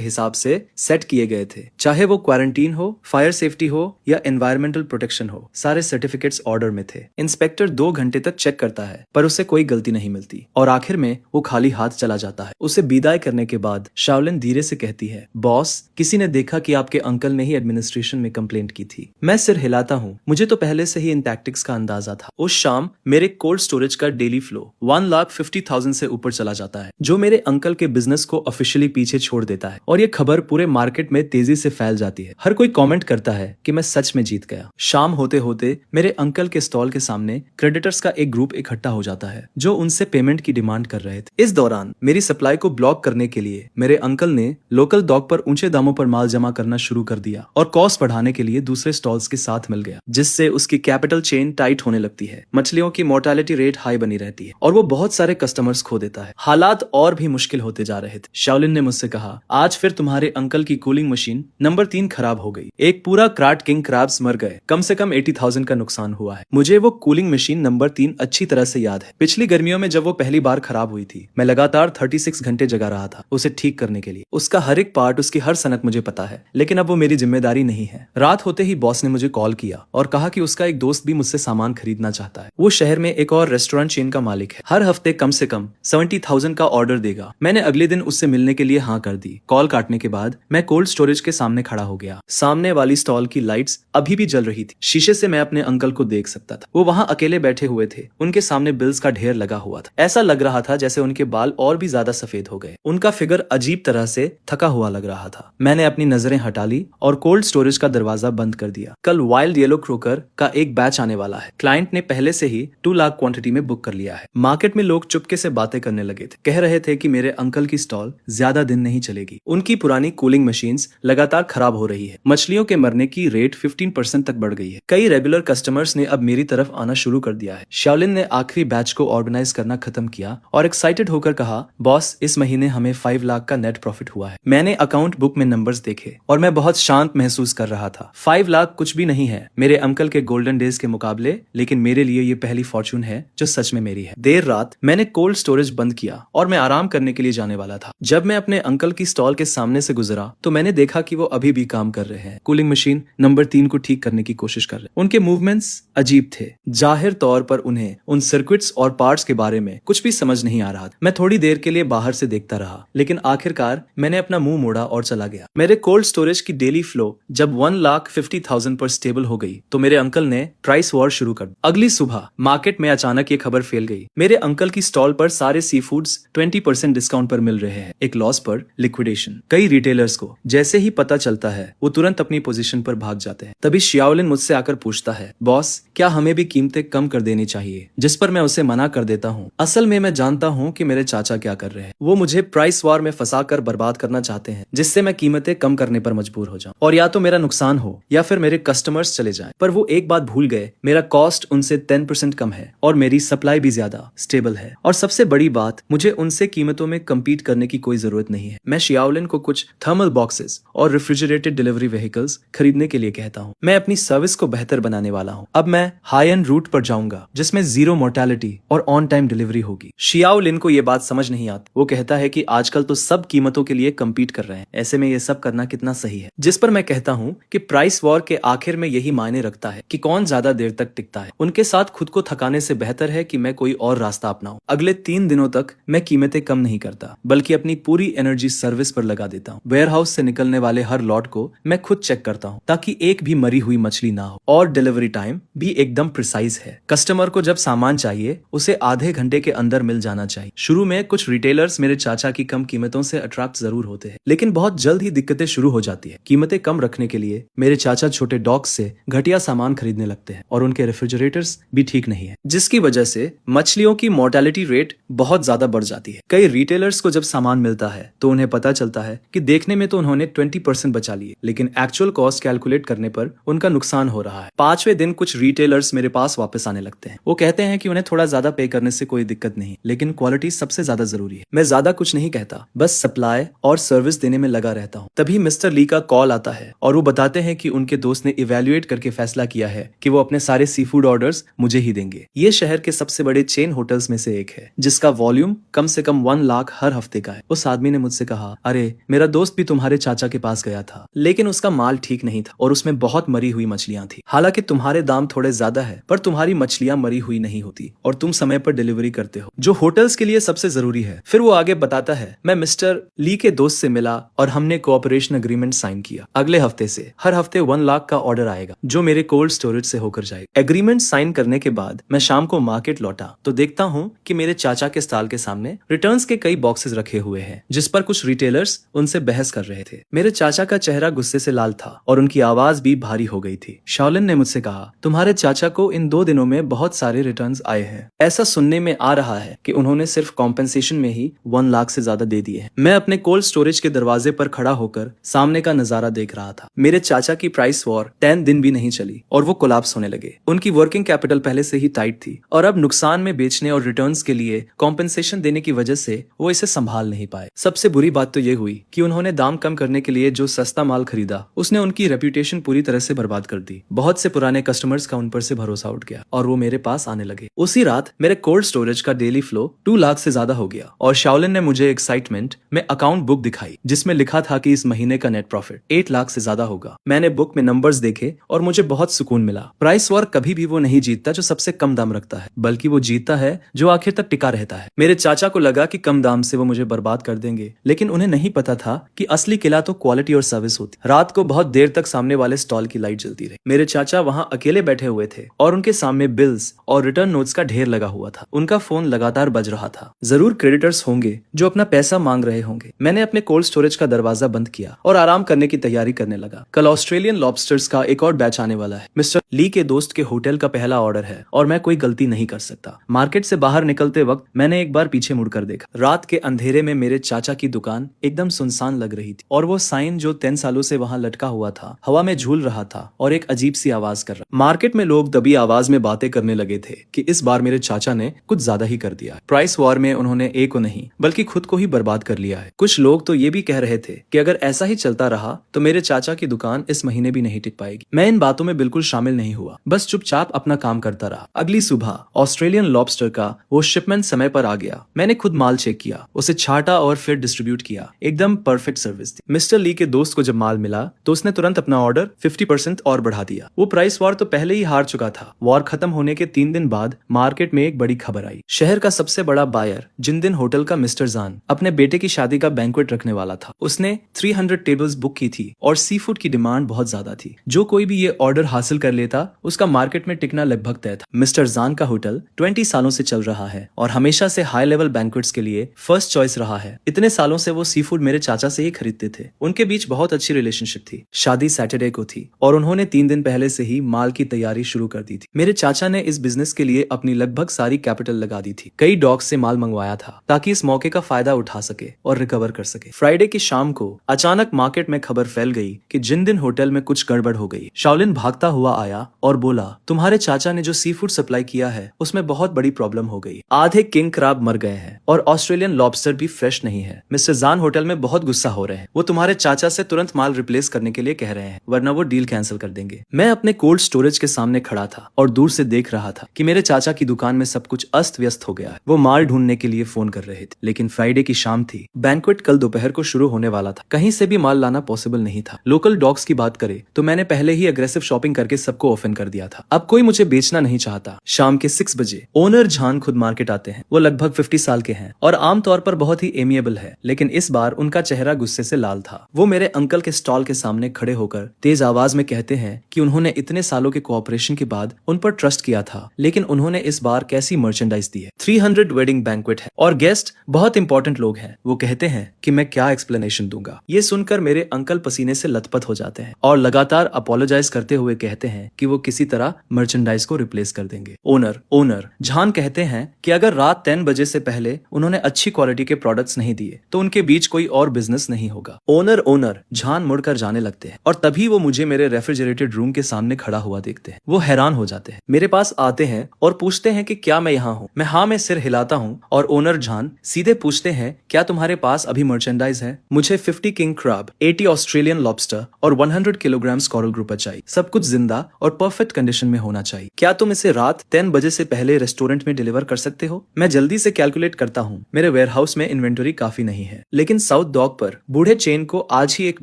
हिसाब से सेट किए गए थे, चाहे वो क्वारंटीन हो, फायर सेफ्टी हो या एनवायरमेंटल प्रोटेक्शन हो। सारे सर्टिफिकेट्स ऑर्डर में थे। इंस्पेक्टर 2 घंटे तक चेक करता है, पर उसे कोई गलती नहीं मिलती और आखिर में वो खाली हाथ चला जाता है। उसे विदाई करने के बाद शाओलिन धीरे से कहती है, बॉस, किसी ने देखा कि आपके अंकल ने ही एडमिनिस्ट्रेशन में कंप्लेंट की थी। मैं सिर हिलाता हूँ। मुझे तो पहले से ही इन टैक्टिक्स का अंदाजा था। उस शाम मेरे कोल्ड स्टोरेज का डेली फ्लो 1,50,000 से ऊपर चला जाता है, जो मेरे अंकल के बिजनेस को ऑफिशियली पीछे छोड़ देता है और ये खबर पूरे मार्केट में तेजी से फैल जाती है। हर कोई कमेंट करता है कि मैं सच में जीत गया। शाम होते होते मेरे अंकल के स्टॉल के सामने क्रेडिटर्स का एक ग्रुप इकट्ठा हो जाता है, जो उनसे पेमेंट की डिमांड कर रहे थे। इस दौरान मेरी सप्लाई को ब्लॉक करने के लिए मेरे अंकल ने लोकल डॉक पर ऊंचे दामों पर माल जमा करना शुरू कर दिया और कॉस्ट बढ़ाने के लिए दूसरे स्टॉल्स के साथ मिल गया, जिससे उसकी कैपिटल चेन टाइट होने लगती है। मछलियों की मोर्टेलिटी रेट हाई बनी रहती है और वो बहुत सारे कस्टमर्स खो देता है। हालात और भी मुश्किल होते जा रहे थे। शाओलिन ने मुझसे कहा, आज फिर तुम्हारे अंकल की कूलिंग मशीन नंबर 3 खराब हो गई। एक पूरा क्राट किंग क्रैब्स मर गए। कम से कम 80,000 का नुकसान हुआ है। मुझे वो कूलिंग मशीन नंबर 3 अच्छी तरह से याद है। पिछली गर्मियों में जब वो पहली बार खराब हुई थी, मैं लगातार 36 घंटे जगा रहा था उसे ठीक करने के लिए। उसका हर एक पार्ट, उसकी हर सनक मुझे पता है, लेकिन अब वो मेरी जिम्मेदारी नहीं है। रात होते ही बॉस ने मुझे कॉल किया और कहा कि उसका एक दोस्त भी मुझसे सामान खरीदना चाहता है। वो शहर में एक और रेस्टोरेंट चेन का मालिक है। हर हफ्ते कम से कम 70,000 का ऑर्डर देगा। मैंने अगले दिन उससे मिलने के लिए हाँ कर दी। कॉल काटने के बाद मैं कोल्ड स्टोरेज के सामने खड़ा हो गया। सामने वाली स्टॉल की लाइट्स अभी भी जल रही थी। शीशे से मैं अपने अंकल को देख सकता था। वो वो वहाँ अकेले बैठे हुए थे, उनके सामने बिल्स का ढेर लगा हुआ था। ऐसा लग रहा था जैसे उनके बाल और भी ज्यादा सफेद हो गए। उनका फिगर अजीब तरह से थका हुआ लग रहा था। मैंने अपनी नजरें हटा ली और कोल्ड स्टोरेज का दरवाजा बंद कर दिया। कल वाइल्ड येलो क्रोकर का एक बैच आने वाला है। क्लाइंट ने पहले से ही 2 लाख क्वांटिटी में बुक कर लिया है। मार्केट में लोग चुपके से बातें करने लगे थे, कह रहे थे कि मेरे अंकल की स्टॉल ज्यादा दिन नहीं चलेगी। उनकी पुरानी कूलिंग मशीन्स लगातार खराब हो रही है। मछलियों के मरने की रेट 15% तक बढ़ गई है। कई रेगुलर कस्टमर्स ने अब मेरी तरफ आना शुरू कर दिया है। शाओलिन ने आखिरी बैच को ऑर्गेनाइज करना खत्म किया और एक्साइटेड होकर कहा, बॉस इस महीने हमें 5 लाख का नेट प्रॉफिट हुआ है। मैंने अकाउंट बुक में नंबर्स देखे और मैं बहुत शांत महसूस कर रहा था। 5 लाख कुछ भी नहीं है मेरे अंकल के गोल्डन डेज के मुकाबले, लेकिन मेरे लिए ये पहली फॉर्चून है जो सच में मेरी है। देर रात मैंने कोल्ड स्टोरेज बंद किया और मैं आराम करने के लिए जाने वाला था। जब मैं अपने अंकल की स्टॉल के सामने से गुजरा तो मैंने देखा कि वो अभी भी काम कर रहे हैं। कूलिंग मशीन नंबर 3 को ठीक करने की कोशिश कर रहे। उनके मूवमेंट्स अजीब थे। जाहिर तौर पर उन्हें उन सर्किट्स और पार्ट्स के बारे में कुछ भी समझ नहीं आ रहा था। मैं थोड़ी देर के लिए बाहर से देखता रहा, लेकिन आखिरकार मैंने अपना मुंह मोड़ा और चला गया। मेरे कोल्ड स्टोरेज की डेली फ्लो जब 1,50,000 पर स्टेबल हो गई तो मेरे अंकल ने प्राइस वॉर शुरू कर दी। अगली सुबह मार्केट में अचानक ये खबर फैल गई, मेरे अंकल की स्टॉल पर सारे सी फूड्स 20% डिस्काउंट पर मिल रहे हैं। एक लॉस पर लिक्विडेशन। कई रिटेलर्स को जैसे ही पता चलता है वो तुरंत अपनी पोजीशन पर भाग जाते हैं। तभी शाओलिन मुझसे आकर पूछता है, बॉस क्या हमें भी कीमतें कम कर देनी चाहिए? जिस पर मैं उसे मना कर देता हूँ। असल में मैं जानता हूँ कि मेरे चाचा क्या कर रहे हैं। वो मुझे प्राइस वॉर में फंसा कर बर्बाद करना चाहते हैं, जिससे मैं कीमतें कम करने पर मजबूर हो जाऊं और या तो मेरा नुकसान हो या फिर मेरे कस्टमर्स चले जाएं। पर वो एक बात भूल गए, मेरा कॉस्ट उनसे 10% कम है और मेरी सप्लाई भी ज्यादा स्टेबल है। और सबसे बड़ी बात, मुझे उनसे कीमतों में कम्पीट करने की कोई जरूरत नहीं है। मैं शाओलिन को कुछ थर्मल बॉक्सेस और रेफ्रिजरेटेड डिलीवरी व्हीकल्स खरीदने के लिए कहता हूँ। मैं अपनी सर्विस को बेहतर बनाने वाला हूँ। अब मैं हाई एंड रूट पर जाऊंगा जिसमें 0 मोर्टेलिटी और ऑन टाइम डिलीवरी होगी। शाओलिन को ये बात समझ नहीं आती। वो कहता है कि आजकल तो सब कीमतों के लिए कम्पीट कर रहे हैं, ऐसे में ये सब करना कितना सही है। जिस पर मैं कहता हूँ कि प्राइस वॉर के आखिर में यही मायने रखता है कि कौन ज्यादा देर तक टिकता है। उनके साथ खुद को थकाने से बेहतर है कि मैं कोई और रास्ता अपनाऊं। अगले 3 दिनों तक मैं कीमतें कम नहीं करता, बल्कि अपनी पूरी एनर्जी सर्विस पर लगा देता हूँ। वेयरहाउस से निकलने वाले हर लॉट को मैं खुद चेक करता हूँ ताकि एक भी मरी हुई मछली ना हो। और डिलीवरी टाइम भी एकदम प्रिसाइज है। कस्टमर को जब सामान चाहिए उसे आधे घंटे के अंदर मिल जाना चाहिए। शुरू में कुछ रिटेलर्स मेरे चाचा की कम कीमतों से अट्रैक्ट जरूर होते हैं, लेकिन बहुत जल्द ही दिक्कतें शुरू हो जाती है। कीमतें कम रखने के लिए मेरे चाचा छोटे डॉग्स से घटिया सामान खरीदने लगते हैं और उनके रेफ्रिजरेटर्स भी ठीक नहीं है, जिसकी वजह से मछलियों की मोर्टेलिटी रेट बहुत ज्यादा बढ़ जाती है। कई रिटेलर्स को जब सामान मिलता है तो उन्हें पता चलता है कि देखने में तो उन्होंने 20% बचा लिए, लेकिन एक्चुअल कॉस्ट कैलकुलेट करने पर उनका नुकसान हो रहा है। 5वें दिन कुछ रिटेलर्स मेरे पास वापस आने लगते हैं। वो कहते हैं कि उन्हें थोड़ा ज्यादा पे करने से कोई दिक्कत नहीं, लेकिन क्वालिटी सबसे ज्यादा जरूरी है। मैं ज्यादा कुछ नहीं कहता, बस सप्लाई और सर्विस देने में लगा रहता हूँ। तभी मिस्टर ली का कॉल आता है और वो बताते हैं कि उनके दोस्त ने इवेल्युएट करके फैसला किया है कि वो अपने सारे सी फूड ऑर्डर्स मुझे ही देंगे। ये शहर के सबसे बड़े चेन होटल्स में से एक है, जिसका वॉल्यूम कम से कम 1 लाख हर हफ्ते का है। उस आदमी ने मुझसे कहा, अरे मेरा दोस्त भी तुम्हारे चाचा के पास गया था, लेकिन उसका माल ठीक नहीं था और उसमें बहुत मरी हुई मछलियां थी। हालांकि तुम्हारे दाम थोड़े ज्यादा है, पर तुम्हारी मछलियां मरी हुई नहीं होती और तुम समय पर डिलीवरी करते हो, जो होटल्स के लिए सबसे जरूरी है। फिर वो आगे बताता है, मैं मिस्टर ली के दोस्त से मिला और हमने कोऑपरेशन एग्रीमेंट साइन किया। अगले हफ्ते से हर हफ्ते 1 लाख का ऑर्डर आएगा जो मेरे कोल्ड स्टोरेज से होकर जाएगा। एग्रीमेंट साइन करने के बाद मैं शाम को मार्केट लौटा तो देखता हूँ कि मेरे चाचा के स्टॉल के सामने रिटर्न्स के कई बॉक्सेस रखे हुए हैं, जिस पर कुछ रिटेलर्स उनसे बहस कर रहे थे। मेरे चाचा का चेहरा गुस्से से लाल था और उनकी आवाज भी भारी हो गई थी। शाओलिन ने मुझसे कहा, तुम्हारे चाचा को इन 2 दिनों में बहुत सारे रिटर्न्स आए हैं। ऐसा सुनने में आ रहा है कि उन्होंने सिर्फ कॉम्पेंसेशन में ही 1 लाख से ज्यादा दे दिए हैं। मैं अपने कोल्ड स्टोरेज के दरवाजे पर खड़ा होकर सामने का नजारा देख रहा था। मेरे चाचा की प्राइस वॉर 10 दिन भी नहीं चली और वो कोलैप्स होने लगे। उनकी वर्किंग कैपिटल पहले से ही टाइट थी और अब नुकसान में बेचने और रिटर्न्स के लिए कॉम्पेंसेशन देने की वजह से वो इसे संभाल नहीं पाए। सबसे बुरी बात तो ये हुई कि उन्होंने दाम कम करने के लिए जो सस्ता माल खरीदा उसने उनकी रेप्यूटेशन पूरी तरह से बर्बाद कर दी। बहुत से पुराने कस्टमर्स का उन पर से भरोसा उठ गया और वो मेरे पास आने लगे। उसी रात मेरे कोल्ड स्टोरेज का डेली फ्लो 2 लाख से ज्यादा हो गया और शाओलिन ने मुझे एक्साइटमेंट में अकाउंट बुक दिखाई जिसमें लिखा था कि इस महीने का नेट प्रॉफिट 8 लाख से ज्यादा होगा। मैंने बुक में नंबर्स देखे और मुझे बहुत सुकून मिला। प्राइस वॉर कभी भी वो नहीं जीतता जो सबसे कम दाम रखता है, बल्कि वो जीतता है जो आखिर तक टिका रहता है। मेरे चाचा को लगा कि कम दाम से वो मुझे बर्बाद कर देंगे, लेकिन उन्हें नहीं पता था कि असली किला तो क्वालिटी और सर्विस होती। रात को बहुत देर तक सामने वाले स्टॉल की लाइट जलती रही। मेरे चाचा वहां अकेले बैठे हुए थे और उनके सामने बिल्स और रिटर्न नोट्स का ढेर लगा हुआ था। उनका फोन लगातार बज रहा था। जरूर क्रेडिटर्स होंगे जो अपना पैसा मांग रहे होंगे। मैंने अपने कोल्ड स्टोरेज का दरवाजा बंद किया और आराम करने की तैयारी करने लगा। कल ऑस्ट्रेलियन लॉबस्टर्स का एक और बैच आने वाला है। मिस्टर ली के दोस्त के होटल का पहला ऑर्डर है और मैं कोई गलती नहीं कर सकता। मार्केट से बाहर निकलते वक्त मैंने एक बार पीछे मुड़कर देखा। रात के अंधेरे में मेरे चाचा की दुकान एकदम सुनसान लग रही थी और वो साइन जो 10 सालों से वहां लटका हुआ था हवा में झूल रहा था और एक अजीब सी आवाज कर रहा। मार्केट में लोग दबी आवाज में बातें करने लगे थे कि इस बार मेरे चाचा ने कुछ ज्यादा ही कर दिया है। प्राइस वॉर में उन्होंने ए को नहीं बल्कि खुद को ही बर्बाद कर लिया है। कुछ लोग तो ये भी कह रहे थे कि अगर ऐसा ही चलता रहा तो मेरे चाचा की दुकान इस महीने भी नहीं टिक पाएगी। मैं इन बातों में बिल्कुल शामिल नहीं हुआ, बस चुपचाप अपना काम करता रहा। अगली सुबह ऑस्ट्रेलियन लॉबस्टर का वो शिपमेंट समय पर आ गया। मैंने खुद माल चेक किया, उसे छाटा और फिर डिस्ट्रीब्यूट किया। एकदम परफेक्ट सर्विस थी। मिस्टर ली के दोस्त को जब माल मिला तो उसने तुरंत अपना ऑर्डर 50% और बढ़ा दिया। वो प्राइस वॉर तो पहले ही हार चुका था। वॉर खत्म होने के 3 दिन बाद मार्केट में एक बड़ी खबर आई। शहर का सबसे बड़ा बायर जिन दिन होटल का मिस्टर जान अपने बेटे की शादी का बैंक्वेट रखने वाला था। उसने 300 टेबल्स बुक की थी और सी फूड की डिमांड बहुत ज्यादा थी। जो कोई भी ये ऑर्डर हासिल कर लेता उसका मार्केट में टिकना लगभग तय था। मिस्टर जान का होटल 20 सालों से चल रहा है और हमेशा से हाई लेवल बैंक्वेट्स के लिए फर्स्ट चॉइस रहा है। इतने सालों से वो सी फूड मेरे चाचा से ही खरीदते थे। उनके बीच बहुत अच्छी रिलेशनशिप थी। शादी सैटरडे को थी और उन्होंने 3 दिन पहले से ही माल की तैयारी शुरू कर दी थी। मेरे चाचा ने इस बिजनेस के लिए अपनी लगभग सारी कैपिटल लगा दी थी। कई डॉक्स से माल मंगवाया था ताकि इस मौके का फायदा उठा सके और रिकवर कर सके। फ्राइडे की शाम को अचानक मार्केट में खबर फैल गई कि जिन दिन होटल में कुछ गड़बड़ हो गई। शाओलिन भागता हुआ आया और बोला, तुम्हारे चाचा ने जो सी फूड सप्लाई किया है उसमें बहुत बड़ी प्रॉब्लम हो गई। आधे किंग क्रैब मर गए हैं और ऑस्ट्रेलियन लॉबस्टर भी फ्रेश नहीं है। मिस्टर जान होटल में बहुत गुस्सा हो रहे हैं। वो तुम्हारे चाचा से तुरंत माल रिप्लेस करने के लिए कह रहे हैं, वरना वो डील कैंसिल कर देंगे। मैं अपने कोल्ड स्टोरेज के सामने खड़ा था और दूर से देख रहा था कि मेरे चाचा की दुकान में सब कुछ अस्त व्यस्त हो गया है। वो माल ढूंढने के लिए फोन कर रहे थे, लेकिन फ्राइडे की शाम थी। बैंक्वेट कल दोपहर को शुरू होने वाला था। कहीं से भी माल लाना पॉसिबल नहीं था। लोकल डॉग्स की बात करें तो मैंने पहले ही अग्रेसिव शॉपिंग करके सबको ऑफेंड कर दिया था। अब कोई मुझे बेचना नहीं चाहता। शाम के 6 बजे ओनर जान खुद मार्केट आते हैं। वो लगभग 50 साल के हैं और आमतौर पर बहुत ही एमिएबल है, लेकिन इस बार उनका चेहरा गुस्से से लाल था। वो मेरे अंकल के स्टॉल के सामने खड़े होकर तेज आवाज में कहते हैं कि उन्होंने इतने सालों के कोऑपरेशन के बाद उन पर ट्रस्ट किया था, लेकिन उन्होंने इस बार कैसी मर्चेंडाइज दी है। 300 वेडिंग बैंक्वेट है और गेस्ट बहुत इंपॉर्टेंट लोग हैं। वो कहते हैं कि मैं क्या एक्सप्लेनेशन दूंगा। ये सुनकर मेरे अंकल पसीने से लथपथ हो जाते हैं और लगातार अपोलोजाइज करते हुए कहते हैं कि वो किसी तरह मर्चेंडाइज को रिप्लेस कर देंगे। ओनर जान कहते हैं कि अगर रात 10 बजे से पहले उन्होंने अच्छी क्वालिटी के प्रोडक्ट्स नहीं दिए तो उनके बीच कोई और बिजनेस नहीं होगा। ओनर जान मुड़कर जाने लगते हैं और तभी वो मुझे मेरे रेफ्रिजरेटेड रूम के सामने खड़ा हुआ देखते हैं। वो हैरान हो जाते हैं, मेरे पास आते हैं और पूछते हैं कि क्या मैं यहाँ हूँ। मैं हाँ में सिर हिलाता हूँ और ओनर जान सीधे पूछते हैं, क्या तुम्हारे पास अभी मर्चेंडाइज है? मुझे 50 किंग क्रैब, 80 ऑस्ट्रेलियन लॉबस्टर और 100 किलोग्राम कोरल ग्रुपर चाहिए। सब कुछ जिंदा और परफेक्ट कंडीशन में होना चाहिए। क्या तुम इसे रात 10 बजे से पहले रेस्टोरेंट में डिलीवर कर सकते हो? मैं जल्दी से कैलकुलेट करता हूँ। मेरे वेयरहाउस में इन्वेंटरी काफी नहीं है, लेकिन साउथ डॉक पर बूढ़े चेन को आज ही एक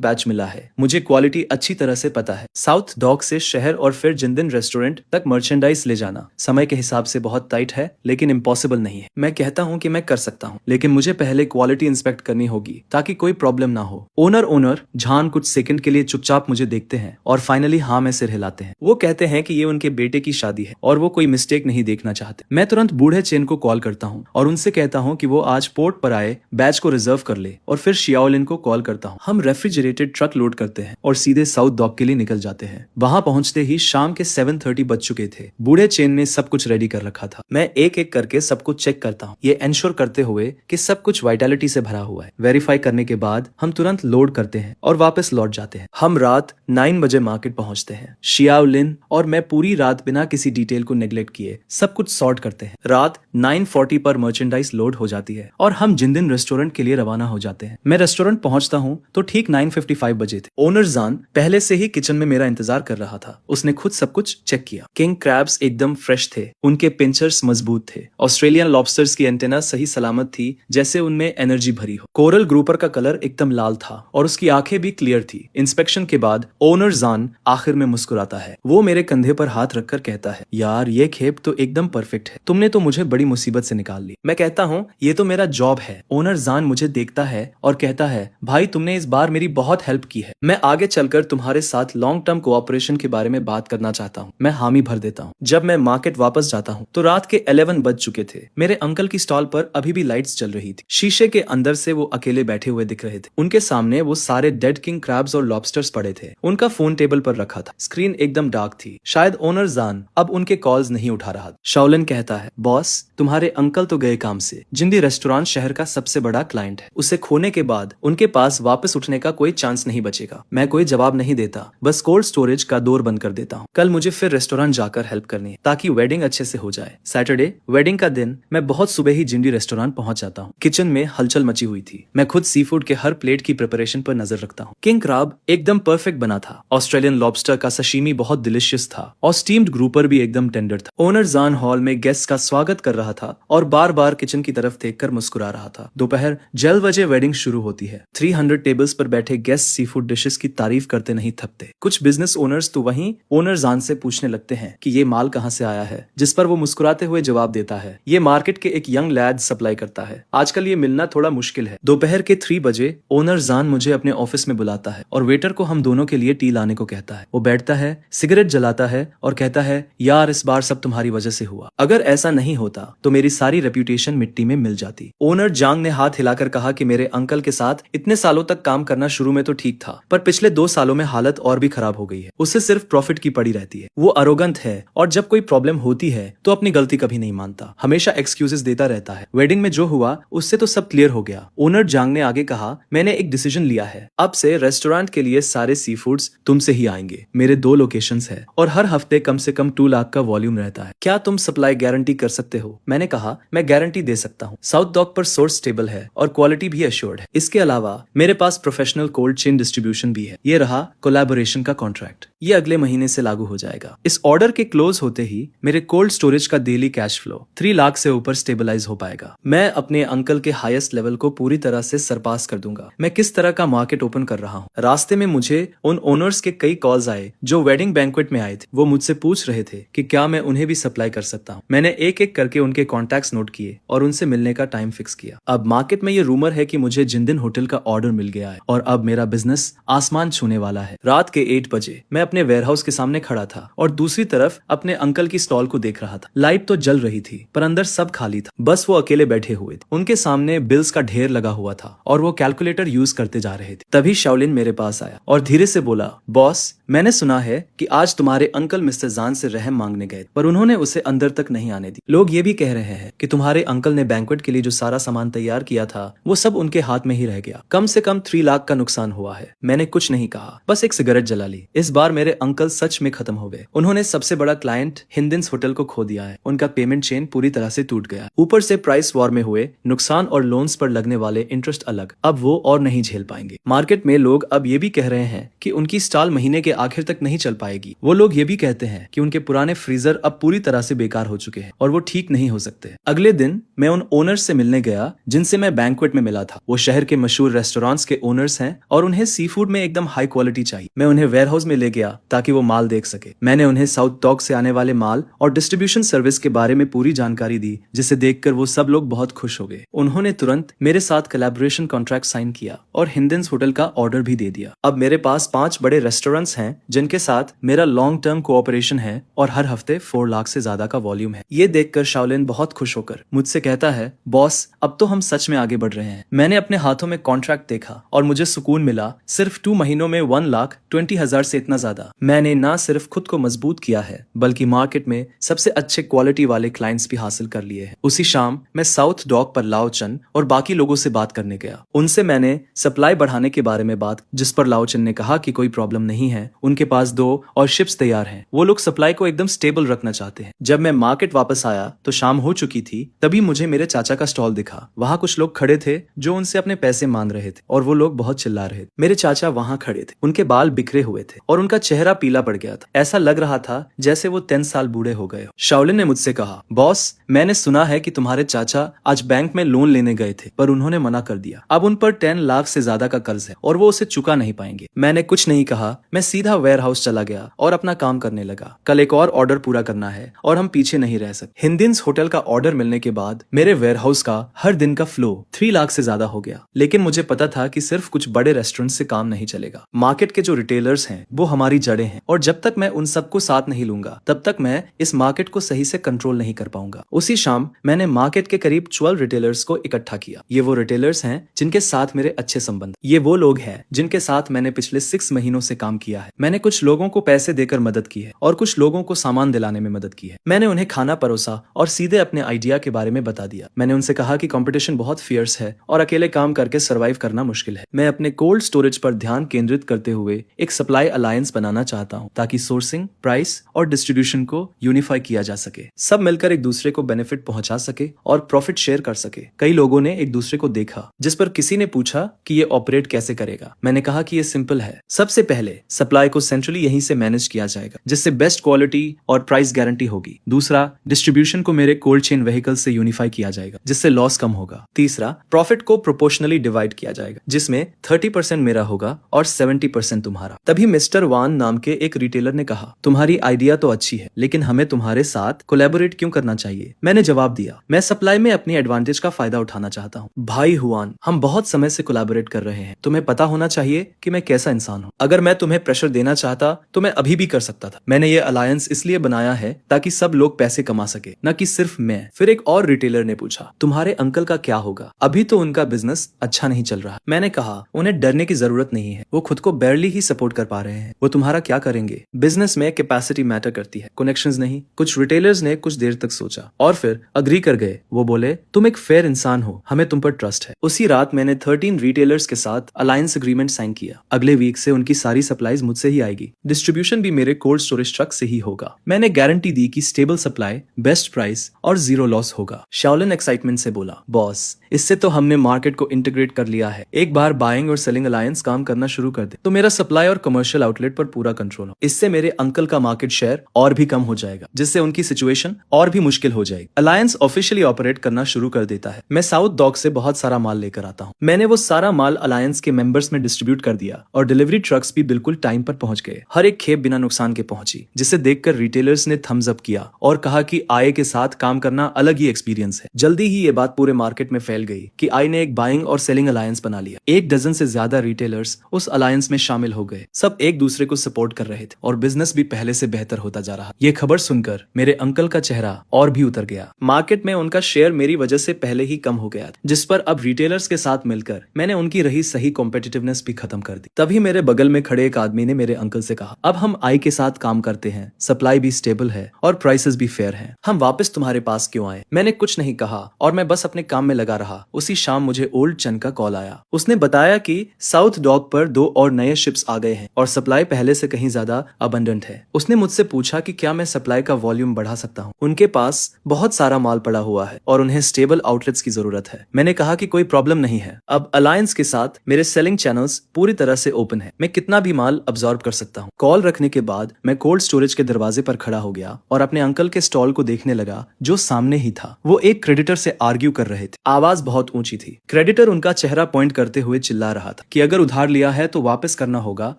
बैच मिला है। मुझे क्वालिटी अच्छी तरह से पता है। साउथ डॉक से शहर और फिर जिंदन रेस्टोरेंट तक मर्चेंडाइज ले जाना समय के हिसाब से बहुत टाइट है, लेकिन इम्पॉसिबल नहीं है। मैं कहता हूँ कि मैं कर सकता हूँ, लेकिन मुझे पहले क्वालिटी इंस्पेक्ट करनी होगी ताकि कोई प्रॉब्लम ना हो। ओनर जान कुछ सेकंड के लिए चुपचाप मुझे देखते हैं और फाइनली हाँ में सिर हिलाते हैं। वो कहते हैं कि ये उनके बेटे की शादी है और वो कोई मिस्टेक नहीं देखना चाहते। मैं तुरंत बूढ़े चेन को कॉल करता हूँ और उनसे कहता हूँ कि वो आज पोर्ट पर आए, बैच को रिजर्व कर ले, और फिर शियाओलिन को कॉल करता हूँ। हम रेफ्रिजरेटेड ट्रक लोड करते हैं और सीधे साउथ डॉक के लिए निकल जाते हैं। वहां पहुंचते ही शाम के 7:30 बज चुके थे। बूढ़े चेन ने सब कुछ रेडी कर रखा था। मैं एक एक करके सब कुछ चेक करता हूँ, ये एंश्योर करते हुए कि सब कुछ वाइटलिटी से भरा हुआ है। वेरीफाई करने के बाद हम तुरंत लोड करते हैं और वापस लौट जाते हैं। हम रात 9 बजे मार्केट पहुंचते हैं। शियाओलिन और मैं पूरी रात बिना किसी डिटेल को नेग्लेक्ट किए सब कुछ सॉर्ट करते हैं। रात 9:40 पर मर्चेंडाइज लोड हो जाती है और हम जिंदन रेस्टोरेंट के लिए रवाना हो जाते हैं। मैं रेस्टोरेंट पहुंचता हूं तो ठीक 9:55 बजे थे। ओनर जान पहले से ही किचन में मेरा इंतजार कर रहा था। उसने खुद सब कुछ चेक किया। किंग क्रैब्स एकदम फ्रेश थे, उनके पिंचर्स मजबूत थे। ऑस्ट्रेलियन लॉबस्टर्स की एंटेना सही सलामत थी, जैसे उनमें एनर्जी भरी हो। कोरल ग्रुपर का कलर एकदम लाल था और उसकी आंखें भी क्लियर थी। इंस्पेक्शन के बाद ओनर जान आखिर में मुस्कुराता है। वो मेरे कंधे पर हाथ रखकर कहता है, यार ये खेप तो एकदम परफेक्ट है। तुमने तो मुझे बड़ी मुसीबत से निकाल ली। मैं कहता हूँ ये तो मेरा जॉब है। ओनर जान मुझे देखता है और कहता है, भाई तुमने इस बार मेरी बहुत हेल्प की है। मैं आगे चलकर तुम्हारे साथ लॉन्ग टर्म कोऑपरेशन के बारे में बात करना चाहता हूँ। मैं हाँ हामी भर देता हूँ। जब मैं मार्केट वापस जाता हूँ तो रात के 11 बज चुके थे। मेरे अंकल की स्टॉल पर अभी भी लाइट्स जल रही थी। शीशे के अंदर से वो अकेले बैठे हुए दिख रहे थे। उनके सामने वो सारे डेड किंग क्रैब्स और लॉबस्टर्स पड़े थे। उनका फोन टेबल पर रखा था। स्क्रीन एकदम डार्क थी। शायद ओनर जान अब उनके कॉल्स नहीं उठा रहा। शाओलिन कहता है, बॉस तुम्हारे अंकल तो गए काम से। जिंदी रेस्टोरेंट शहर का सबसे बड़ा क्लाइंट है। उसे खोने के बाद उनके पास वापस उठने का कोई चांस नहीं बचेगा। मैं कोई जवाब नहीं देता, बस कोल्ड स्टोरेज का डोर बंद कर देता हूँ। कल मुझे फिर रेस्टोरेंट जाकर हेल्प करनी है ताकि वेडिंग अच्छे से हो जाए। सैटरडे वेडिंग का दिन मैं बहुत सुबह ही जिंडी रेस्टोरेंट पहुंच जाता हूँ। किचन में हलचल मची हुई थी। मैं खुद सी फूड के हर प्लेट की प्रिपरेशन पर नजर रखता हूँ। किंग क्रैब एकदम परफेक्ट बना था। ऑस्ट्रेलियन लॉबस्टर का सशीमी बहुत डिलिशियस था और स्टीम्ड ग्रुपर भी एकदम टेंडर था। ओनर जान हॉल में गेस्ट का स्वागत कर रहा था और बार बार किचन की तरफ देखकर मुस्कुरा रहा था। दोपहर 12 बजे वेडिंग शुरू होती है। 300 टेबल्स पर बैठे गेस्ट सी फूड डिशेस की तारीफ करते नहीं थकते। कुछ बिजनेस ओनर्स तो वहीं ओनर जान से पूछने लगते हैं कि ये माल कहाँ से आया है, जिस पर वो मुस्कुराते हुए जवाब देता है, ये मार्केट के एक यंग लैड सप्लाई करता है। आजकल ये मिलना थोड़ा मुश्किल है। दोपहर के 3 बजे ओनर जान मुझे अपने ऑफिस में बुलाता है और वेटर को हम दोनों के लिए टी लाने को कहता है। वो बैठता है, सिगरेट जलाता है और कहता है, यार इस बार सब तुम्हारी वजह से हुआ। अगर ऐसा नहीं होता तो मेरी सारी रेप्यूटेशन मिट्टी में मिल जाती। ओनर जांग ने हाथ हिलाकर कहा कि मेरे अंकल के साथ इतने सालों तक काम करना शुरू में तो ठीक था, पर पिछले 2 सालों में हालत और भी खराब हो गई है। उसे सिर्फ प्रॉफिट की पड़ी रहती है। वो अरोगंत है और जब कोई प्रॉब्लम होती है तो अपनी गलती कभी नहीं मानता, हमेशा एक्सक्यूजेस देता रहता है। वेडिंग में जो हुआ उससे तो सब क्लियर हो गया। ओनर जांग ने आगे कहा, मैंने एक डिसीजन लिया है। अब से रेस्टोरेंट के लिए सारे सी फूड्स तुमसे ही आएंगे। मेरे 2 लोकेशंस है और हर हफ्ते कम से कम 2 लाख का वॉल्यूम रहता है। क्या तुम सप्लाई गारंटी कर सकते हो? मैंने कहा, मैं गारंटी दे सकता हूँ। साउथ डॉक पर सोर्स स्टेबल है और क्वालिटी भी एश्योर्ड है। इसके अलावा मेरे पास प्रोफेशनल कोल्ड चेन डिस्ट्रीब्यूशन भी है। ये रहा कोलैबोरेशन का कॉन्ट्रैक्ट। ये अगले महीने से लागू हो जाएगा। इस ऑर्डर के क्लोज होते ही मेरे कोल्ड स्टोरेज का डेली कैश फ्लो 3 लाख से ऊपर स्टेबलाइज हो पाएगा। मैं अपने अंकल के हाईएस्ट लेवल को पूरी तरह से सरपास कर दूंगा। मैं किस तरह का मार्केट ओपन कर रहा हूँ। रास्ते में मुझे उन ओनर्स के कई कॉल्स आए जो वेडिंग बैंक्वेट में आए थे। वो मुझसे पूछ रहे थे कि क्या मैं उन्हें भी सप्लाई कर सकता हूँ। मैंने एक एक करके उनके कॉन्टैक्ट्स नोट किए और उनसे मिलने का टाइम फिक्स किया। अब मार्केट में ये रूमर है कि मुझे जिंदिन होटल का ऑर्डर मिल गया है और अब मेरा बिजनेस आसमान छूने वाला है। रात के 8 बजे मैं अपने वेयरहाउस के सामने खड़ा था और दूसरी तरफ अपने अंकल की स्टॉल को देख रहा था। लाइट तो जल रही थी पर अंदर सब खाली था। बस वो अकेले बैठे हुए थे। उनके सामने बिल्स का ढेर लगा हुआ था और वो कैलकुलेटर यूज करते जा रहे थे। तभी शाओलिन मेरे पास आया और धीरे से बोला, बॉस मैंने सुना है कि आज तुम्हारे अंकल मिस्टर जान से रहम मांगने गए पर उन्होंने उसे अंदर तक नहीं आने दी। लोग ये भी कह रहे हैं कि तुम्हारे अंकल ने बैंक्वेट के लिए जो सारा सामान तैयार किया था वो सब उनके हाथ में ही रह गया। कम से कम 3 लाख का नुकसान हुआ है। मैंने कुछ नहीं कहा, बस एक सिगरेट जला ली। इस बार मेरे अंकल सच में खत्म हो गए। उन्होंने सबसे बड़ा क्लाइंट हिंदिन्स होटल को खो दिया है। उनका पेमेंट चेन पूरी तरह से टूट गया। ऊपर से प्राइस वॉर में हुए नुकसान और लोन्स पर लगने वाले इंटरेस्ट अलग। अब वो और नहीं झेल पाएंगे। मार्केट में लोग अब ये भी कह रहे हैं कि उनकी स्टॉल महीने के आखिर तक नहीं चल पाएगी। वो लोग ये भी कहते हैं कि उनके पुराने फ्रीजर अब पूरी तरह से बेकार हो चुके हैं और वो ठीक नहीं हो सकते। अगले दिन मैं उन ओनर्स से मिलने गया जिनसे मैं बैंक्वेट में मिला था। वो शहर के मशहूर रेस्टोरेंट्स के ओनर्स हैं और उन्हें सी फूड में एकदम हाई क्वालिटी चाहिए। मैं उन्हें वेयरहाउस में ले गया ताकि वो माल देख सके। मैंने उन्हें साउथ डॉक से आने वाले माल और डिस्ट्रीब्यूशन सर्विस के बारे में पूरी जानकारी दी, जिसे देखकर वो सब लोग बहुत खुश हो गए। उन्होंने तुरंत मेरे साथ कोलैबोरेशन कॉन्ट्रैक्ट साइन किया और हिंदिन्स होटल का ऑर्डर भी दे दिया। अब मेरे पास 5 बड़े रेस्टोरेंट्स हैं जिनके साथ मेरा लॉन्ग टर्म कोऑपरेशन है और हर हफ्ते 4 लाख से ज्यादा का वॉल्यूम है। ये देखकर शाओलिन बहुत खुश होकर मुझसे कहता है, बॉस अब तो हम सच में आगे बढ़ रहे हैं। मैंने अपने हाथों में कॉन्ट्रैक्ट देखा और मुझे सुकून मिला। सिर्फ 2 महीनों में 1,20,000 से इतना ज्यादा। मैंने ना सिर्फ खुद को मजबूत किया है बल्कि मार्केट में सबसे अच्छे क्वालिटी वाले क्लाइंट्स भी हासिल कर लिए हैं। उसी शाम मैं साउथ डॉक पर लाओचन और बाकी लोगों से बात करने गया। उनसे मैंने सप्लाई बढ़ाने के बारे में बात, जिस पर लाओचन ने कहा कि कोई प्रॉब्लम नहीं है, उनके पास 2 और शिप्स तैयार हैं। वो लोग सप्लाई को एकदम स्टेबल रखना चाहते हैं। जब मैं मार्केट वापस आया तो शाम हो चुकी थी। तभी मुझे मेरे चाचा का स्टॉल दिखा। वहाँ कुछ लोग खड़े थे जो उनसे अपने पैसे मांग रहे थे और वो लोग बहुत चिल्ला रहे थे। मेरे चाचा वहाँ खड़े थे। उनके बाल बिखरे हुए थे और उनका चेहरा पीला पड़ गया था। ऐसा लग रहा था जैसे वो 10 साल बूढ़े हो गए हो। शाओलिन ने मुझसे कहा, बॉस मैंने सुना है कि तुम्हारे चाचा आज बैंक में लोन लेने गए थे पर उन्होंने मना कर दिया। अब उन पर 10 लाख से ज्यादा का कर्ज है और वो उसे चुका नहीं पाएंगे। मैंने कुछ नहीं कहा। मैं सीधा वेयरहाउस चला गया और अपना काम करने लगा। कल एक और ऑर्डर पूरा करना है और हम पीछे नहीं रह सकते। हिंदिन्स होटल का ऑर्डर मिलने के बाद मेरे वेयरहाउस का हर दिन का फ्लो 3 लाख से ज्यादा हो गया। लेकिन मुझे पता था कि सिर्फ कुछ बड़े रेस्टोरेंट से काम नहीं चलेगा। मार्केट के जो रिटेलर्स हैं वो हमारी जड़ें हैं और जब तक मैं उन सबको साथ बात नहीं लूंगा तब तक मैं इस मार्केट को सही से कंट्रोल नहीं कर पाऊंगा। उसी शाम मैंने मार्केट के करीब 12 रिटेलर्स को इकट्ठा किया। ये वो रिटेलर्स हैं जिनके साथ मेरे अच्छे संबंध, ये वो लोग हैं जिनके साथ मैंने पिछले 6 महीनों से काम किया है। मैंने कुछ लोगों को पैसे देकर मदद की है और कुछ लोगों को सामान दिलाने में मदद की है। मैंने उन्हें खाना परोसा और सीधे अपने आइडिया के बारे में बता दिया। मैंने उनसे कहा कि कंपटीशन बहुत फियर्स है और अकेले काम करके सरवाइव करना मुश्किल है। मैं अपने कोल्ड स्टोरेज पर ध्यान केंद्रित करते हुए एक सप्लाई अलायंस बनाना चाहता हूँ ताकि सोर्सिंग, प्राइस और डिस्ट्रीब्यूशन को यूनिफाई किया जा सके। सब मिलकर एक दूसरे को बेनिफिट पहुंचा सके और प्रॉफिट शेयर कर सके। कई लोगों ने एक दूसरे को देखा, जिस पर किसी ने पूछा कि ये ऑपरेट कैसे करेगा। मैंने कहा कि ये सिंपल है। सबसे पहले सप्लाई को सेंट्रली यहीं से मैनेज किया जाएगा, जिससे बेस्ट क्वालिटी और प्राइस गारंटी होगी। दूसरा, डिस्ट्रीब्यूशन को मेरे कोल्ड चेन व्हीकल से यूनिफाई किया जाएगा, जिससे लॉस कम होगा। तीसरा, प्रॉफिट को प्रोपोर्शनली डिवाइड किया जाएगा, जिसमें 30% मेरा होगा और 70% तुम्हारा। तभी मिस्टर वान नाम के एक रिटेलर ने कहा, तुम्हारी आइडिया तो अच्छी है, लेकिन हमें तुम्हारे साथ कोलैबोरेट क्यों करना चाहिए? मैंने जवाब दिया, मैं सप्लाई में अपनी एडवांटेज का फायदा उठाना चाहता हूँ। भाई हुआन, हम बहुत समय से कोलैबोरेट कर रहे हैं। तुम्हें पता होना चाहिए कि मैं कैसा इंसान हूँ। अगर मैं तुम्हें प्रेशर देना चाहता तो मैं अभी भी कर सकता था। मैंने ये अलायंस इसलिए बनाया है ताकि सब लोग पैसे कमा सके, न कि सिर्फ मैं। फिर एक और रिटेलर ने पूछा, तुम्हारे अंकल का क्या होगा? अभी तो उनका बिजनेस अच्छा नहीं चल रहा। मैंने कहा, उन्हें डरने की जरूरत नहीं है, वो खुद को बैरली ही सपोर्ट कर पा रहे हैं। वो तुम्हारा क्या करेंगे? बिजनेस में कैपेसिटी मैटर करती है, कनेक्शंस नहीं। कुछ रिटेलर्स ने कुछ देर तक सोचा और फिर अग्री कर गए। वो बोले, तुम एक फेयर इंसान हो, हमें तुम पर ट्रस्ट है। उसी रात मैंने 13 रिटेलर्स के साथ अलायंस एग्रीमेंट साइन किया। अगले वीक से उनकी सारी सप्लाईज मुझसे ही आएगी। डिस्ट्रीब्यूशन भी मेरे कोल्ड स्टोरेज ट्रक से ही होगा। मैंने गारंटी दी कि स्टेबल सप्लाई, बेस्ट प्राइस और जीरो लॉस होगा। शाओलिन एक्साइटमेंट से बोला, बॉस, इससे तो हमने मार्केट को इंटीग्रेट कर लिया है। एक बार बाइंग और सेलिंग अलायंस काम करना शुरू कर दे तो मेरा सप्लाई और कमर्शियल आउटलेट पर पूरा कंट्रोल हो। इससे मेरे अंकल का मार्केट शेयर और भी कम हो जाएगा, जिससे उनकी सिचुएशन और भी मुश्किल हो जाएगी। अलायंस ऑफिशियली ऑपरेट करना शुरू कर देता है। मैं साउथ डॉक से बहुत सारा माल लेकर आता हूँ। मैंने वो सारा माल अलायंस के मेंबर्स में डिस्ट्रीब्यूट कर दिया और डिलीवरी ट्रक्स भी बिल्कुल टाइम पर पहुंच गए। हर एक खेप बिना नुकसान के पहुंची, जिसे देखकर रिटेलर्स ने थम्स अप किया और कहा कि आय के साथ काम करना अलग ही एक्सपीरियंस है। जल्दी ही ये बात पूरे मार्केट में फैल गई कि आई ने एक बाइंग और सेलिंग अलायंस बना लिया। 1 डजन से ज्यादा रिटेलर्स उस अलायंस में शामिल हो गए। सब एक दूसरे को सपोर्ट कर रहे थे और बिजनेस भी पहले से बेहतर होता जा रहा। ये खबर सुनकर मेरे अंकल का चेहरा और भी उतर गया। मार्केट में उनका शेयर मेरी वजह से पहले ही कम हो गया था, जिस पर अब रिटेलर्स के साथ मिलकर मैंने उनकी रही सही कॉम्पिटिटिवनेस भी खत्म कर दी। तभी मेरे बगल में खड़े एक आदमी ने मेरे अंकल से कहा, अब हम आई के साथ काम करते हैं, सप्लाई भी स्टेबल है और प्राइसेस भी फेयर हैं। हम वापस तुम्हारे पास क्यों आए? मैंने कुछ नहीं कहा और मैं बस अपने काम में लगा रहा। उसी शाम मुझे ओल्ड चन का कॉल आया। उसने बताया कि साउथ डॉक पर 2 और नए शिप्स आ गए हैं और सप्लाई पहले से कहीं ज्यादा अबंडेंट है। उसने मुझसे पूछा कि क्या मैं सप्लाई का वॉल्यूम बढ़ा सकता हूँ। उनके पास बहुत सारा माल पड़ा हुआ है और उन्हें स्टेबल आउटलेट्स की जरूरत है। मैंने कहा कि कोई प्रॉब्लम नहीं है। अब अलायंस के साथ मेरे सेलिंग चैनल्स पूरी तरह से ओपन है। मैं कितना भी माल अब्सॉर्ब कर सकता हूँ। कॉल रखने के बाद मैं कोल्ड स्टोरेज के दरवाजे पर खड़ा हो गया और अपने अंकल के स्टॉल को देखने लगा, जो सामने ही था। वो एक क्रेडिटर से आर्ग्यू कर रहे थे। आवाज बहुत ऊंची थी। क्रेडिटर उनका चेहरा पॉइंट करते हुए चिल्ला रहा था कि अगर उधार लिया है तो वापस करना होगा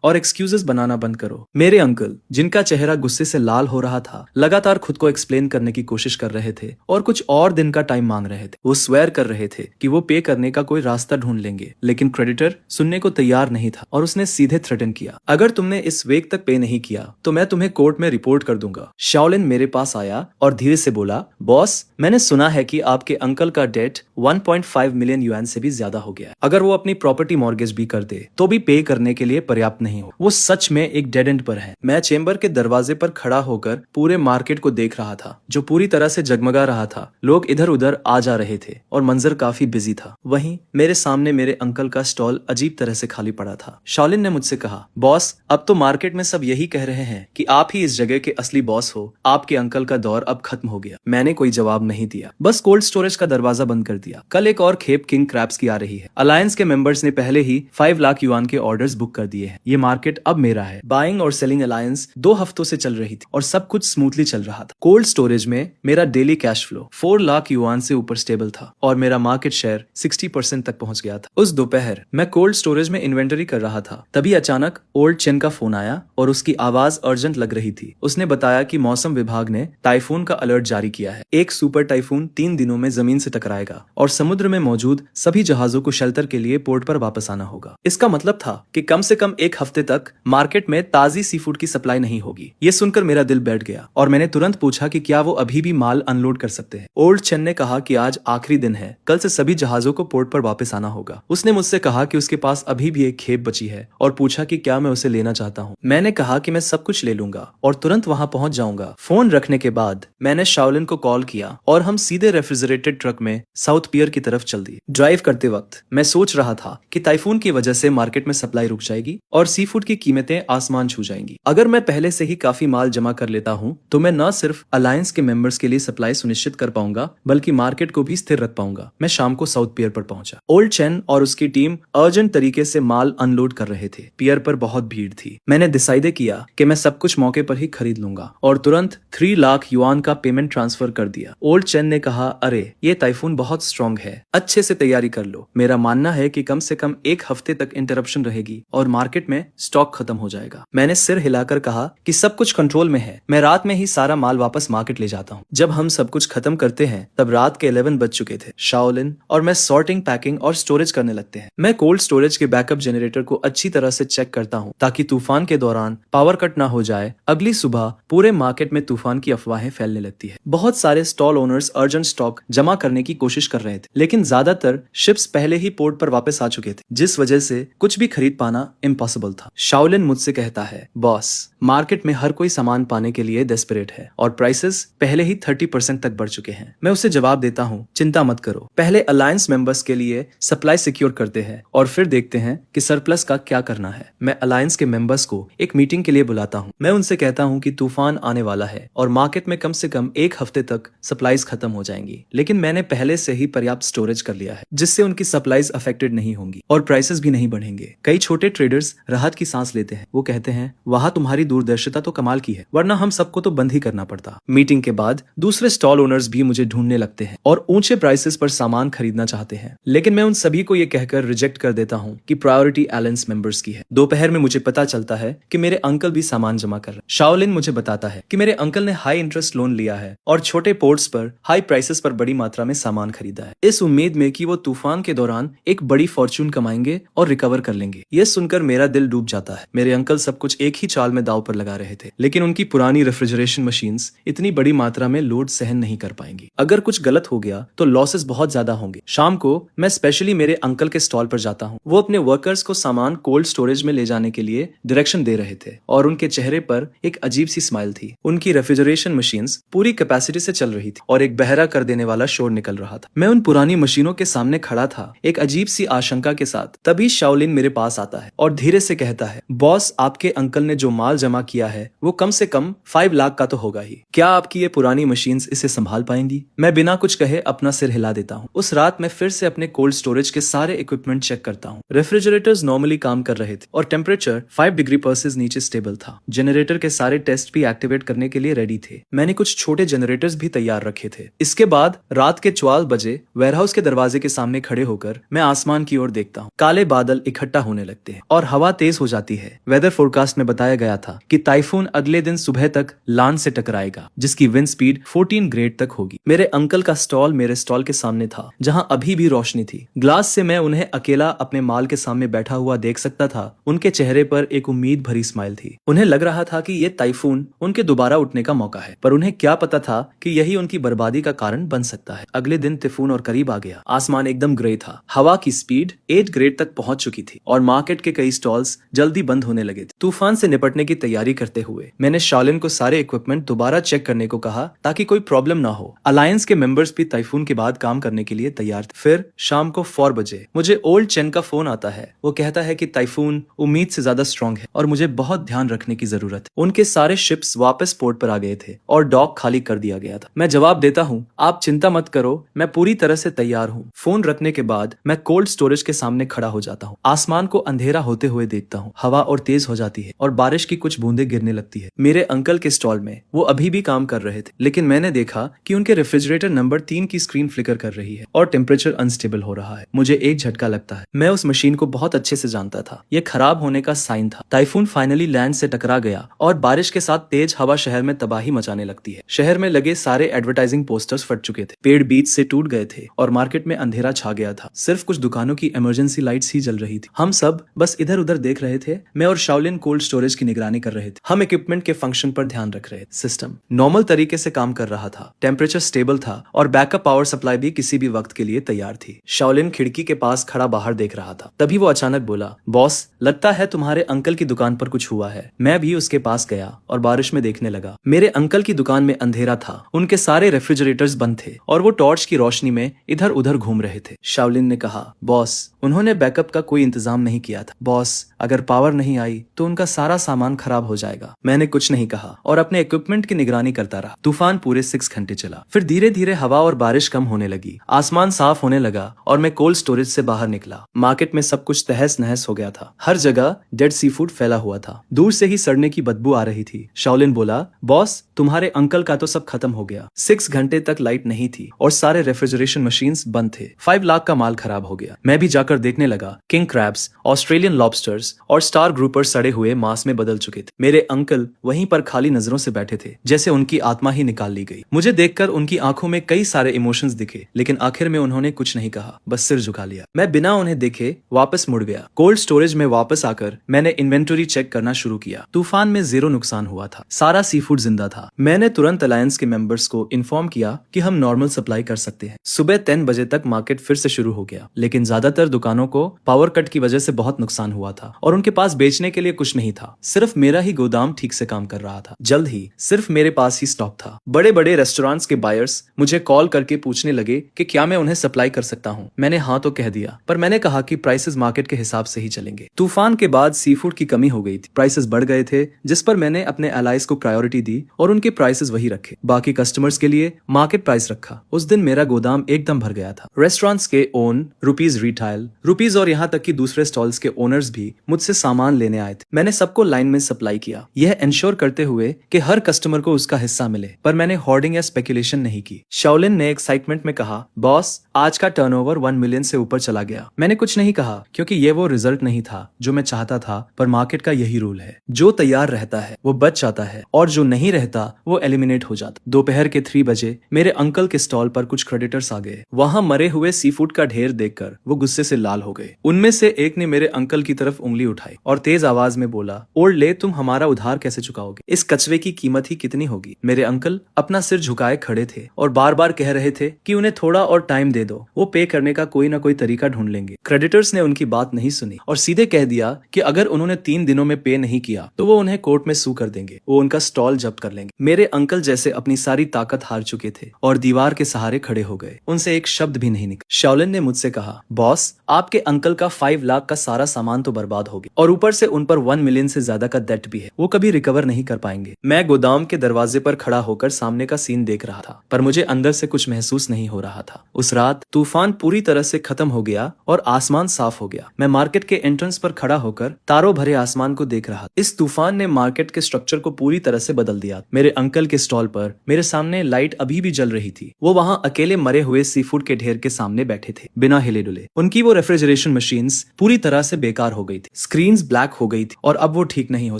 और एक्सक्यूजेस बनाना बंद करो। मेरे अंकल, जिनका चेहरा गुस्से से लाल हो रहा था, लगातार खुद को एक्सप्लेन करने की कोशिश कर रहे थे और कुछ और दिन का टाइम मांग रहे थे। वो स्वेयर कर रहे थे कि वो पे करने का कोई रास्ता ढूंढ लेंगे, लेकिन क्रेडिटर सुनने को तैयार नहीं था और उसने सीधे थ्रेटन किया, अगर तुमने इस वीक तक पे नहीं किया तो मैं तुम्हें कोर्ट में रिपोर्ट कर दूंगा। शाओलिन मेरे पास आया और धीरे से बोला, बॉस, मैंने सुना है कि आपके अंकल का डेट 1.5 मिलियन युआन से भी ज्यादा हो गया है। अगर वो अपनी प्रॉपर्टी मॉर्गेज भी कर दे तो भी पे करने के लिए पर्याप्त नहीं हो। वो सच में एक डेड एंड पर है। मैं चेंबर के दरवाजे पर खड़ा होकर पूरे मार्केट को देख रहा था, जो पूरी तरह से जगमगा रहा था। लोग इधर उधर आ जा रहे थे और मंजर काफी बिजी था। वहीं मेरे सामने मेरे अंकल का स्टॉल अजीब तरह से खाली पड़ा था। शाओलिन ने मुझसे कहा, बॉस, अब तो मार्केट में सब यही कह रहे हैं कि आप ही इस जगह के असली बॉस हो। आपके अंकल का दौर अब खत्म हो गया। मैंने कोई जवाब नहीं दिया, बस कोल्ड स्टोरेज का दरवाजा बंद कर दिया। कल एक और खेप किंग क्रैब्स की आ रही है। अलायंस के मेंबर्स ने पहले ही 5 लाख युआन के ऑर्डर्स बुक कर दिए हैं। ये मार्केट अब मेरा है। बाइंग और सेलिंग अलायंस 2 हफ्तों से चल रही थी और सब कुछ स्मूथली चल रहा था। कोल्ड स्टोरेज में मेरा daily cash flow 4 lakh yuan से ऊपर स्टेबल था और मेरा मार्केट शेयर 60% तक पहुंच गया था। उस दोपहर मैं कोल्ड स्टोरेज में इन्वेंटरी कर रहा था। तभी अचानक ओल्ड चेन का फोन आया और उसकी आवाज अर्जेंट लग रही थी। उसने बताया कि मौसम विभाग ने टाइफून का अलर्ट जारी किया है। एक सुपर टाइफून 3 दिनों में जमीन से टकराएगा और समुद्र में मौजूद सभी जहाजों को शेल्टर के लिए पोर्ट पर वापस आना होगा। इसका मतलब था कि कम से कम एक हफ्ते तक मार्केट में ताजी सी फूड की सप्लाई नहीं होगी। ये सुनकर मेरा दिल बैठ गया और मैंने तुरंत पूछा कि क्या वो अभी भी माल अनलोड कर सकते हैं। ओल्ड चेन ने कहा कि आज आखिरी दिन है, कल से सभी जहाजों को पोर्ट पर वापस आना होगा। उसने मुझसे कहा कि उसके पास अभी भी एक खेप बची है और पूछा कि क्या मैं उसे लेना चाहता हूँ। मैंने कहा कि मैं सब कुछ ले लूंगा और तुरंत वहां पहुंच जाऊंगा। फोन रखने के बाद मैंने शाओलिन को कॉल किया और हम सीधे रेफ्रिजरेटेड ट्रक में साउथ पियर की तरफ चल दिए। ड्राइव करते वक्त मैं सोच रहा था कि टाइफून की वजह से मार्केट में सप्लाई रुक जाएगी और सी फूड की कीमतें आसमान छू जाएंगी। अगर मैं पहले से ही काफी माल जमा कर लेता हूँ तो मैं न सिर्फ अलायंस के मेंबर्स के लिए सप्लाई सुनिश्चित कर पाऊंगा बल्कि मार्केट को भी स्थिर रख पाऊंगा। मैं शाम को साउथ पियर पर पहुंचा। ओल्ड चेन और उसकी टीम अर्जेंट तरीके से माल अनलोड कर रहे थे। पियर पर बहुत भीड़ थी। मैंने डिसाइड किया कि मैं सब कुछ मौके पर ही खरीद लूंगा और तुरंत 3 लाख युआन का पेमेंट ट्रांसफर कर दिया। ओल्ड चेन ने कहा, अरे ये टाइफून बहुत स्ट्रॉन्ग है, अच्छे से तैयारी कर लो। मेरा मानना है कि कम से कम एक हफ्ते तक इंटरप्शन रहेगी और मार्केट में स्टॉक खत्म हो जाएगा। मैंने सिर हिलाकर कहा कि सब कुछ कंट्रोल में है, मैं रात में ही सारा माल वापस मार्केट ले जाता हूँ। जब हम सब कुछ खत्म करते हैं तब रात के 11 बज चुके थे। शाओलिन और मैं सॉर्टिंग, पैकिंग और स्टोरेज करने लगते हैं। मैं कोल्ड स्टोरेज के बैकअप जनरेटर को अच्छी तरह से चेक करता हूँ ताकि तूफान के दौरान पावर कट ना हो जाए। अगली सुबह पूरे मार्केट में तूफान की अफवाहें फैलने लगती है। बहुत सारे स्टॉल ओनर्स अर्जेंट स्टॉक जमा करने की कोशिश कर रहे थे, लेकिन ज्यादातर शिप्स पहले ही पोर्ट पर वापस आ चुके थे, जिस वजह से कुछ भी खरीद पाना इम्पॉसिबल था। शाओलिन मुझसे कहता है, बॉस, मार्केट में हर कोई सामान पाने के लिए डेस्परेट है और प्राइसेस पहले ही 30% तक बढ़ चुके हैं। मैं उसे जवाब देता हूँ, चिंता मत करो, पहले अलायंस मेंबर्स के लिए सप्लाई सिक्योर करते हैं और फिर देखते हैं कि सरप्लस का क्या करना है। मैं अलायंस के मेंबर्स को एक मीटिंग के लिए बुलाता हूँ। मैं उनसे कहता हूँ कि तूफान आने वाला है और मार्केट में कम से कम एक हफ्ते तक सप्लाईज खत्म हो जाएंगी, लेकिन मैंने पहले से ही पर्याप्त स्टोरेज कर लिया है जिससे उनकी सप्लाईज अफेक्टेड नहीं होंगी और प्राइसेस भी नहीं बढ़ेंगे। कई छोटे ट्रेडर्स राहत की सांस लेते हैं। वो कहते हैं, वहां तुम्हारी दूरदर्शिता तो कमाल की है, वरना हम सबको तो बंद ही करना पड़ता। मीटिंग के बाद दूसरे स्टॉल ओनर्स भी मुझे ढूंढने लगते हैं और ऊंचे प्राइसेस पर सामान खरीदना चाहते हैं, लेकिन मैं उन सभी को ये कहकर रिजेक्ट कर देता हूँ कि प्रायोरिटी अलायंस मेंबर्स की है। दोपहर में मुझे पता चलता है कि मेरे अंकल भी सामान जमा कर रहे हैं। शाओलिन मुझे बताता है कि मेरे अंकल ने हाई इंटरेस्ट लोन लिया है और छोटे पोर्ट्स पर हाई प्राइसेस पर बड़ी मात्रा में सामान खरीदा है, इस उम्मीद में कि वो तूफान के दौरान एक बड़ी फॉर्च्यून कमाएंगे और रिकवर कर लेंगे। ये सुनकर मेरा दिल डूब जाता है। मेरे अंकल सब कुछ एक ही चाल में दांव पर लगा रहे थे, लेकिन उनकी पुरानी रेफ्रिजरेशन मशीन्स इतनी बड़ी मात्रा में लोड सहन नहीं कर पाएंगी। अगर कुछ गलत हो गया तो लॉसेस बहुत ज्यादा होंगे। शाम को मैं स्पेशली मेरे अंकल के स्टॉल पर जाता हूँ। वो अपने वर्कर्स को सामान कोल्ड स्टोरेज में ले जाने के लिए डायरेक्शन दे रहे थे और उनके चेहरे पर एक अजीब सी स्माइल थी। उनकी रेफ्रिजरेशन मशीन्स पूरी कैपेसिटी से चल रही थी और एक बहरा कर देने वाला शोर निकल रहा था। मैं उन पुरानी मशीनों के सामने खड़ा था, एक अजीब सी आशंका के साथ। तभी शाओलिन मेरे पास आता है और धीरे से कहता है, बॉस, आपके अंकल ने जो माल जमा किया है वो कम से कम 5 लाख का तो होगा ही। क्या आपकी ये पुरानी मशीन्स इसे संभाल पाएंगी? मैं बिना कुछ कहे अपना सिर हिला देता हूँ। उस रात मैं फिर से अपने कोल्ड स्टोरेज के सारे इक्विपमेंट चेक करता हूँ। रेफ्रिजरेटर्स नॉर्मली काम कर रहे थे और टेम्परेचर 5 डिग्री सेल्सियस नीचे स्टेबल था। जनरेटर के सारे टेस्ट भी एक्टिवेट करने के लिए रेडी थे। मैंने कुछ छोटे जनरेटर्स भी तैयार रखे थे। इसके बाद रात के 12 बजे वेयरहाउस के दरवाजे के सामने खड़े होकर मैं आसमान की ओर देखता हूँ। काले बादल इकट्ठा होने लगते हैं और हवा तेज हो जाती है। वेदर फोरकास्ट में बताया गया था कि टाइफून अगले दिन सुबह तक लान से टकराएगा, जिसकी विंड स्पीड 14 ग्रेड तक होगी। मेरे अंकल का स्टॉल मेरे स्टॉल के सामने था, जहाँ अभी भी रोशनी थी। ग्लास से मैं उन्हें अकेला अपने माल के सामने बैठा हुआ देख सकता था। उनके चेहरे पर एक उम्मीद भरी स्माइल थी। उन्हें लग रहा था कि ये टाइफून उनके दोबारा उठने का मौका है, पर उन्हें क्या पता था कि यही उनकी बर्बादी का कारण बन सकता है। अगले दिन टाइफून और करीब आ गया। आसमान एकदम ग्रे था। हवा की स्पीड 8 ग्रेड तक पहुंच चुकी थी और मार्केट के कई स्टॉल्स जल्दी बंद होने लगे थे। तूफान से निपटने की तैयारी करते हुए मैंने शाओलिन को सारे इक्विपमेंट दोबारा चेक करने को कहा ताकि कोई प्रॉब्लम ना हो। अलायंस के मेंबर्स भी टाइफून के बाद काम करने के लिए तैयार थे। फिर शाम को 4 बजे मुझे ओल्ड चेन का फोन आता है। वो कहता है कि टाइफून उम्मीद से ज्यादा स्ट्रॉन्ग है और मुझे बहुत ध्यान रखने की जरूरत है। उनके सारे शिप्स वापस पोर्ट पर आ गए थे और डॉक खाली कर दिया गया था। मैं जवाब देता हूँ, आप चिंता मत करो, मैं पूरी तरह से तैयार हूँ। फोन रखने के बाद मैं कोल्ड स्टोरेज के सामने खड़ा हो जाता हूँ। आसमान को अंधेरा होते हुए देखता हूँ। हवा और तेज हो जाती है और बारिश की कुछ बूंदें गिरने लगती है। मेरे अंकल के स्टॉल में वो अभी भी काम कर रहे थे, लेकिन मैंने देखा कि उनके रेफ्रिजरेटर नंबर 3 की स्क्रीन फ्लिकर कर रही है और टेम्परेचर अनस्टेबल हो रहा है। मुझे एक झटका लगता है। मैं उस मशीन को बहुत अच्छे से जानता था। ये खराब होने का साइन था। टाइफून फाइनली लैंड से टकरा गया और बारिश के साथ तेज हवा शहर में तबाही मचाने लगती है। शहर में लगे सारे एडवर्टाइजिंग पोस्टर्स फट चुके थे, पेड़ बीच से टूट गए थे और मार्केट में अंधेरा छा गया था। सिर्फ कुछ दुकानों की इमरजेंसी लाइट्स ही जल रही थी। हम सब बस इधर उधर देख रहे थे। मैं और शाओलिन कोल्ड स्टोरेज की निगरानी कर रहे थे। हम इक्विपमेंट के फंक्शन पर ध्यान रख रहे थे। सिस्टम नॉर्मल तरीके से काम कर रहा था, टेम्परेचर स्टेबल था और बैकअप पावर सप्लाई भी किसी भी वक्त के लिए तैयार थी। शाओलिन खिड़की के पास खड़ा बाहर देख रहा था। तभी वो अचानक बोला, बॉस, लगता है तुम्हारे अंकल की दुकान पर कुछ हुआ है। मैं भी उसके पास गया और बारिश में देखने लगा। मेरे अंकल की दुकान में अंधेरा था, उनके सारे रेफ्रिजरेटर्स बंद थे और वो टॉर्च की रोशनी में इधर उधर घूम रहे थे। शाओलिन ने कहा, बॉस, उन्होंने बैकअप का कोई इंतजाम नहीं किया था। बॉस, अगर पावर नहीं आई तो उनका सारा सामान खराब हो जाएगा। मैंने कुछ नहीं कहा और अपने इक्विपमेंट की निगरानी करता रहा। तूफान पूरे 6 घंटे चला। फिर धीरे धीरे हवा और बारिश कम होने लगी। आसमान साफ होने लगा और मैं कोल्ड स्टोरेज से बाहर निकला। मार्केट में सब कुछ तहस नहस हो गया था। हर जगह डेड सी फूड फैला हुआ था। दूर से ही सड़ने की बदबू आ रही थी। शाओलिन बोला, बॉस, तुम्हारे अंकल का तो सब खत्म हो गया। 6 घंटे तक लाइट नहीं थी और सारे रेफ्रिजरेशन मशीन्स बंद थे। 5 लाख का माल खराब हो गया। मैं भी जाकर देखने लगा। किंग क्रैब्स, ऑस्ट्रेलियन लॉबस्टर्स और स्टार ग्रुपर सड़े हुए मांस में बदल चुके थे। मेरे अंकल वहीं पर खाली नजरों से बैठे थे, जैसे उनकी आत्मा ही निकाल ली गई। मुझे देखकर उनकी आंखों में कई सारे इमोशंस दिखे, लेकिन आखिर में उन्होंने कुछ नहीं कहा, बस सिर झुका लिया। मैं बिना उन्हें देखे वापस मुड़ गया। कोल्ड स्टोरेज में वापस आकर मैंने इन्वेंटरी चेक करना शुरू किया। तूफान में 0 नुकसान हुआ था। सारा सी फूड जिंदा था। मैंने तुरंत अलायंस के मेंबर्स को इन्फॉर्म किया कि हम नॉर्मल सप्लाई कर सकते हैं। सुबह 10 बजे तक मार्केट फिर से शुरू हो गया, लेकिन ज्यादातर दुकानों को पावर कट की वजह से बहुत नुकसान हुआ था और उनके पास बेचने के लिए कुछ नहीं था। सिर्फ मेरा ही गोदाम ठीक से काम कर रहा था। जल्द ही सिर्फ मेरे पास ही स्टॉक था। बड़े बड़े रेस्टोरेंट्स के बायर्स मुझे कॉल करके पूछने लगे कि क्या मैं उन्हें सप्लाई कर सकता हूँ। मैंने हाँ तो कह दिया, पर मैंने कहा कि प्राइसेस मार्केट के हिसाब से ही चलेंगे। तूफान के बाद सी फूड की कमी हो गई थी। प्राइसेस बढ़ गए थे, जिस पर मैंने अपने एलाइज को प्रायोरिटी दी और उनके प्राइसेस वही रखे। बाकी कस्टमर्स के लिए मार्केट प्राइस रखा। उस दिन मेरा गोदाम एकदम भर गया था। रेस्टोरेंट्स के ओन रुपीज, रिटेल रुपीज और यहाँ तक कि दूसरे स्टॉल्स के ओनर्स भी मुझसे सामान लेने आए थे। मैंने सबको लाइन में सप्लाई किया, यह इंश्योर करते हुए कि हर कस्टमर को उसका हिस्सा मिले, पर मैंने होर्डिंग या स्पेकुलेशन नहीं की। शाओलिन ने एक्साइटमेंट में कहा, बॉस, आज का टर्नओवर 1 मिलियन से ऊपर चला गया। मैंने कुछ नहीं कहा, क्योंकि ये वो रिजल्ट नहीं था जो मैं चाहता था, पर मार्केट का यही रूल है। जो तैयार रहता है वो बच जाता है और जो नहीं रहता वो एलिमिनेट हो जाता। दोपहर के 3 बजे मेरे अंकल के स्टॉल पर कुछ क्रेडिटर्स आ गए। वहां मरे हुए सी फूड का ढेर देखकर वो गुस्से से लाल हो गए। उनमें से एक ने मेरे अंकल की तरफ उंगली उठाई और तेज आवाज में बोला, ओल्ड ले, तुम हमारा उधार कैसे चुकाओगे? इस कचरे की कीमत ही कितनी होगी? मेरे अंकल अपना सिर झुकाए खड़े थे और बार बार कह रहे थे कि उन्हें थोड़ा और टाइम दे दो, वो पे करने का कोई ना कोई तरीका ढूंढ लेंगे। क्रेडिटर्स ने उनकी बात नहीं सुनी और सीधे कह दिया कि अगर उन्होंने 3 दिनों में पे नहीं किया तो वो उन्हें कोर्ट में सू कर देंगे, वो उनका स्टॉल जब्त कर लेंगे। मेरे अंकल जैसे अपनी सारी ताकत हार चुके थे और दीवार के सहारे खड़े हो गए। उनसे एक शब्द भी नहीं निकला। शाओलिन ने मुझसे कहा, बॉस, आपके अंकल का 5 लाख का सारा सामान तो बर्बाद हो गया और ऊपर से उन पर 1 मिलियन से ज्यादा का डेट भी है। वो कभी रिकवर नहीं कर पाएंगे। मैं गोदाम के दरवाजे पर खड़ा होकर सामने का सीन देख रहा था, पर मुझे अंदर से कुछ महसूस नहीं हो रहा था। उस रात तूफान पूरी तरह से खत्म हो गया और आसमान साफ हो गया। मैं मार्केट के एंट्रेंस पर खड़ा होकर तारों भरे आसमान को देख रहा। इस तूफान ने मार्केट के स्ट्रक्चर को पूरी तरह से बदल दिया। मेरे अंकल के स्टॉल पर मेरे सामने लाइट अभी भी जल रही थी। वो वहां अकेले मरे हुए सी फूड के ढेर के सामने बैठे थे, बिना हिले डुले। उनकी वो रेफ्रिजरेशन मशीन्स पूरी तरह से बेकार हो गई थी। स्क्रीन्स ब्लैक हो गई थी और अब वो ठीक नहीं हो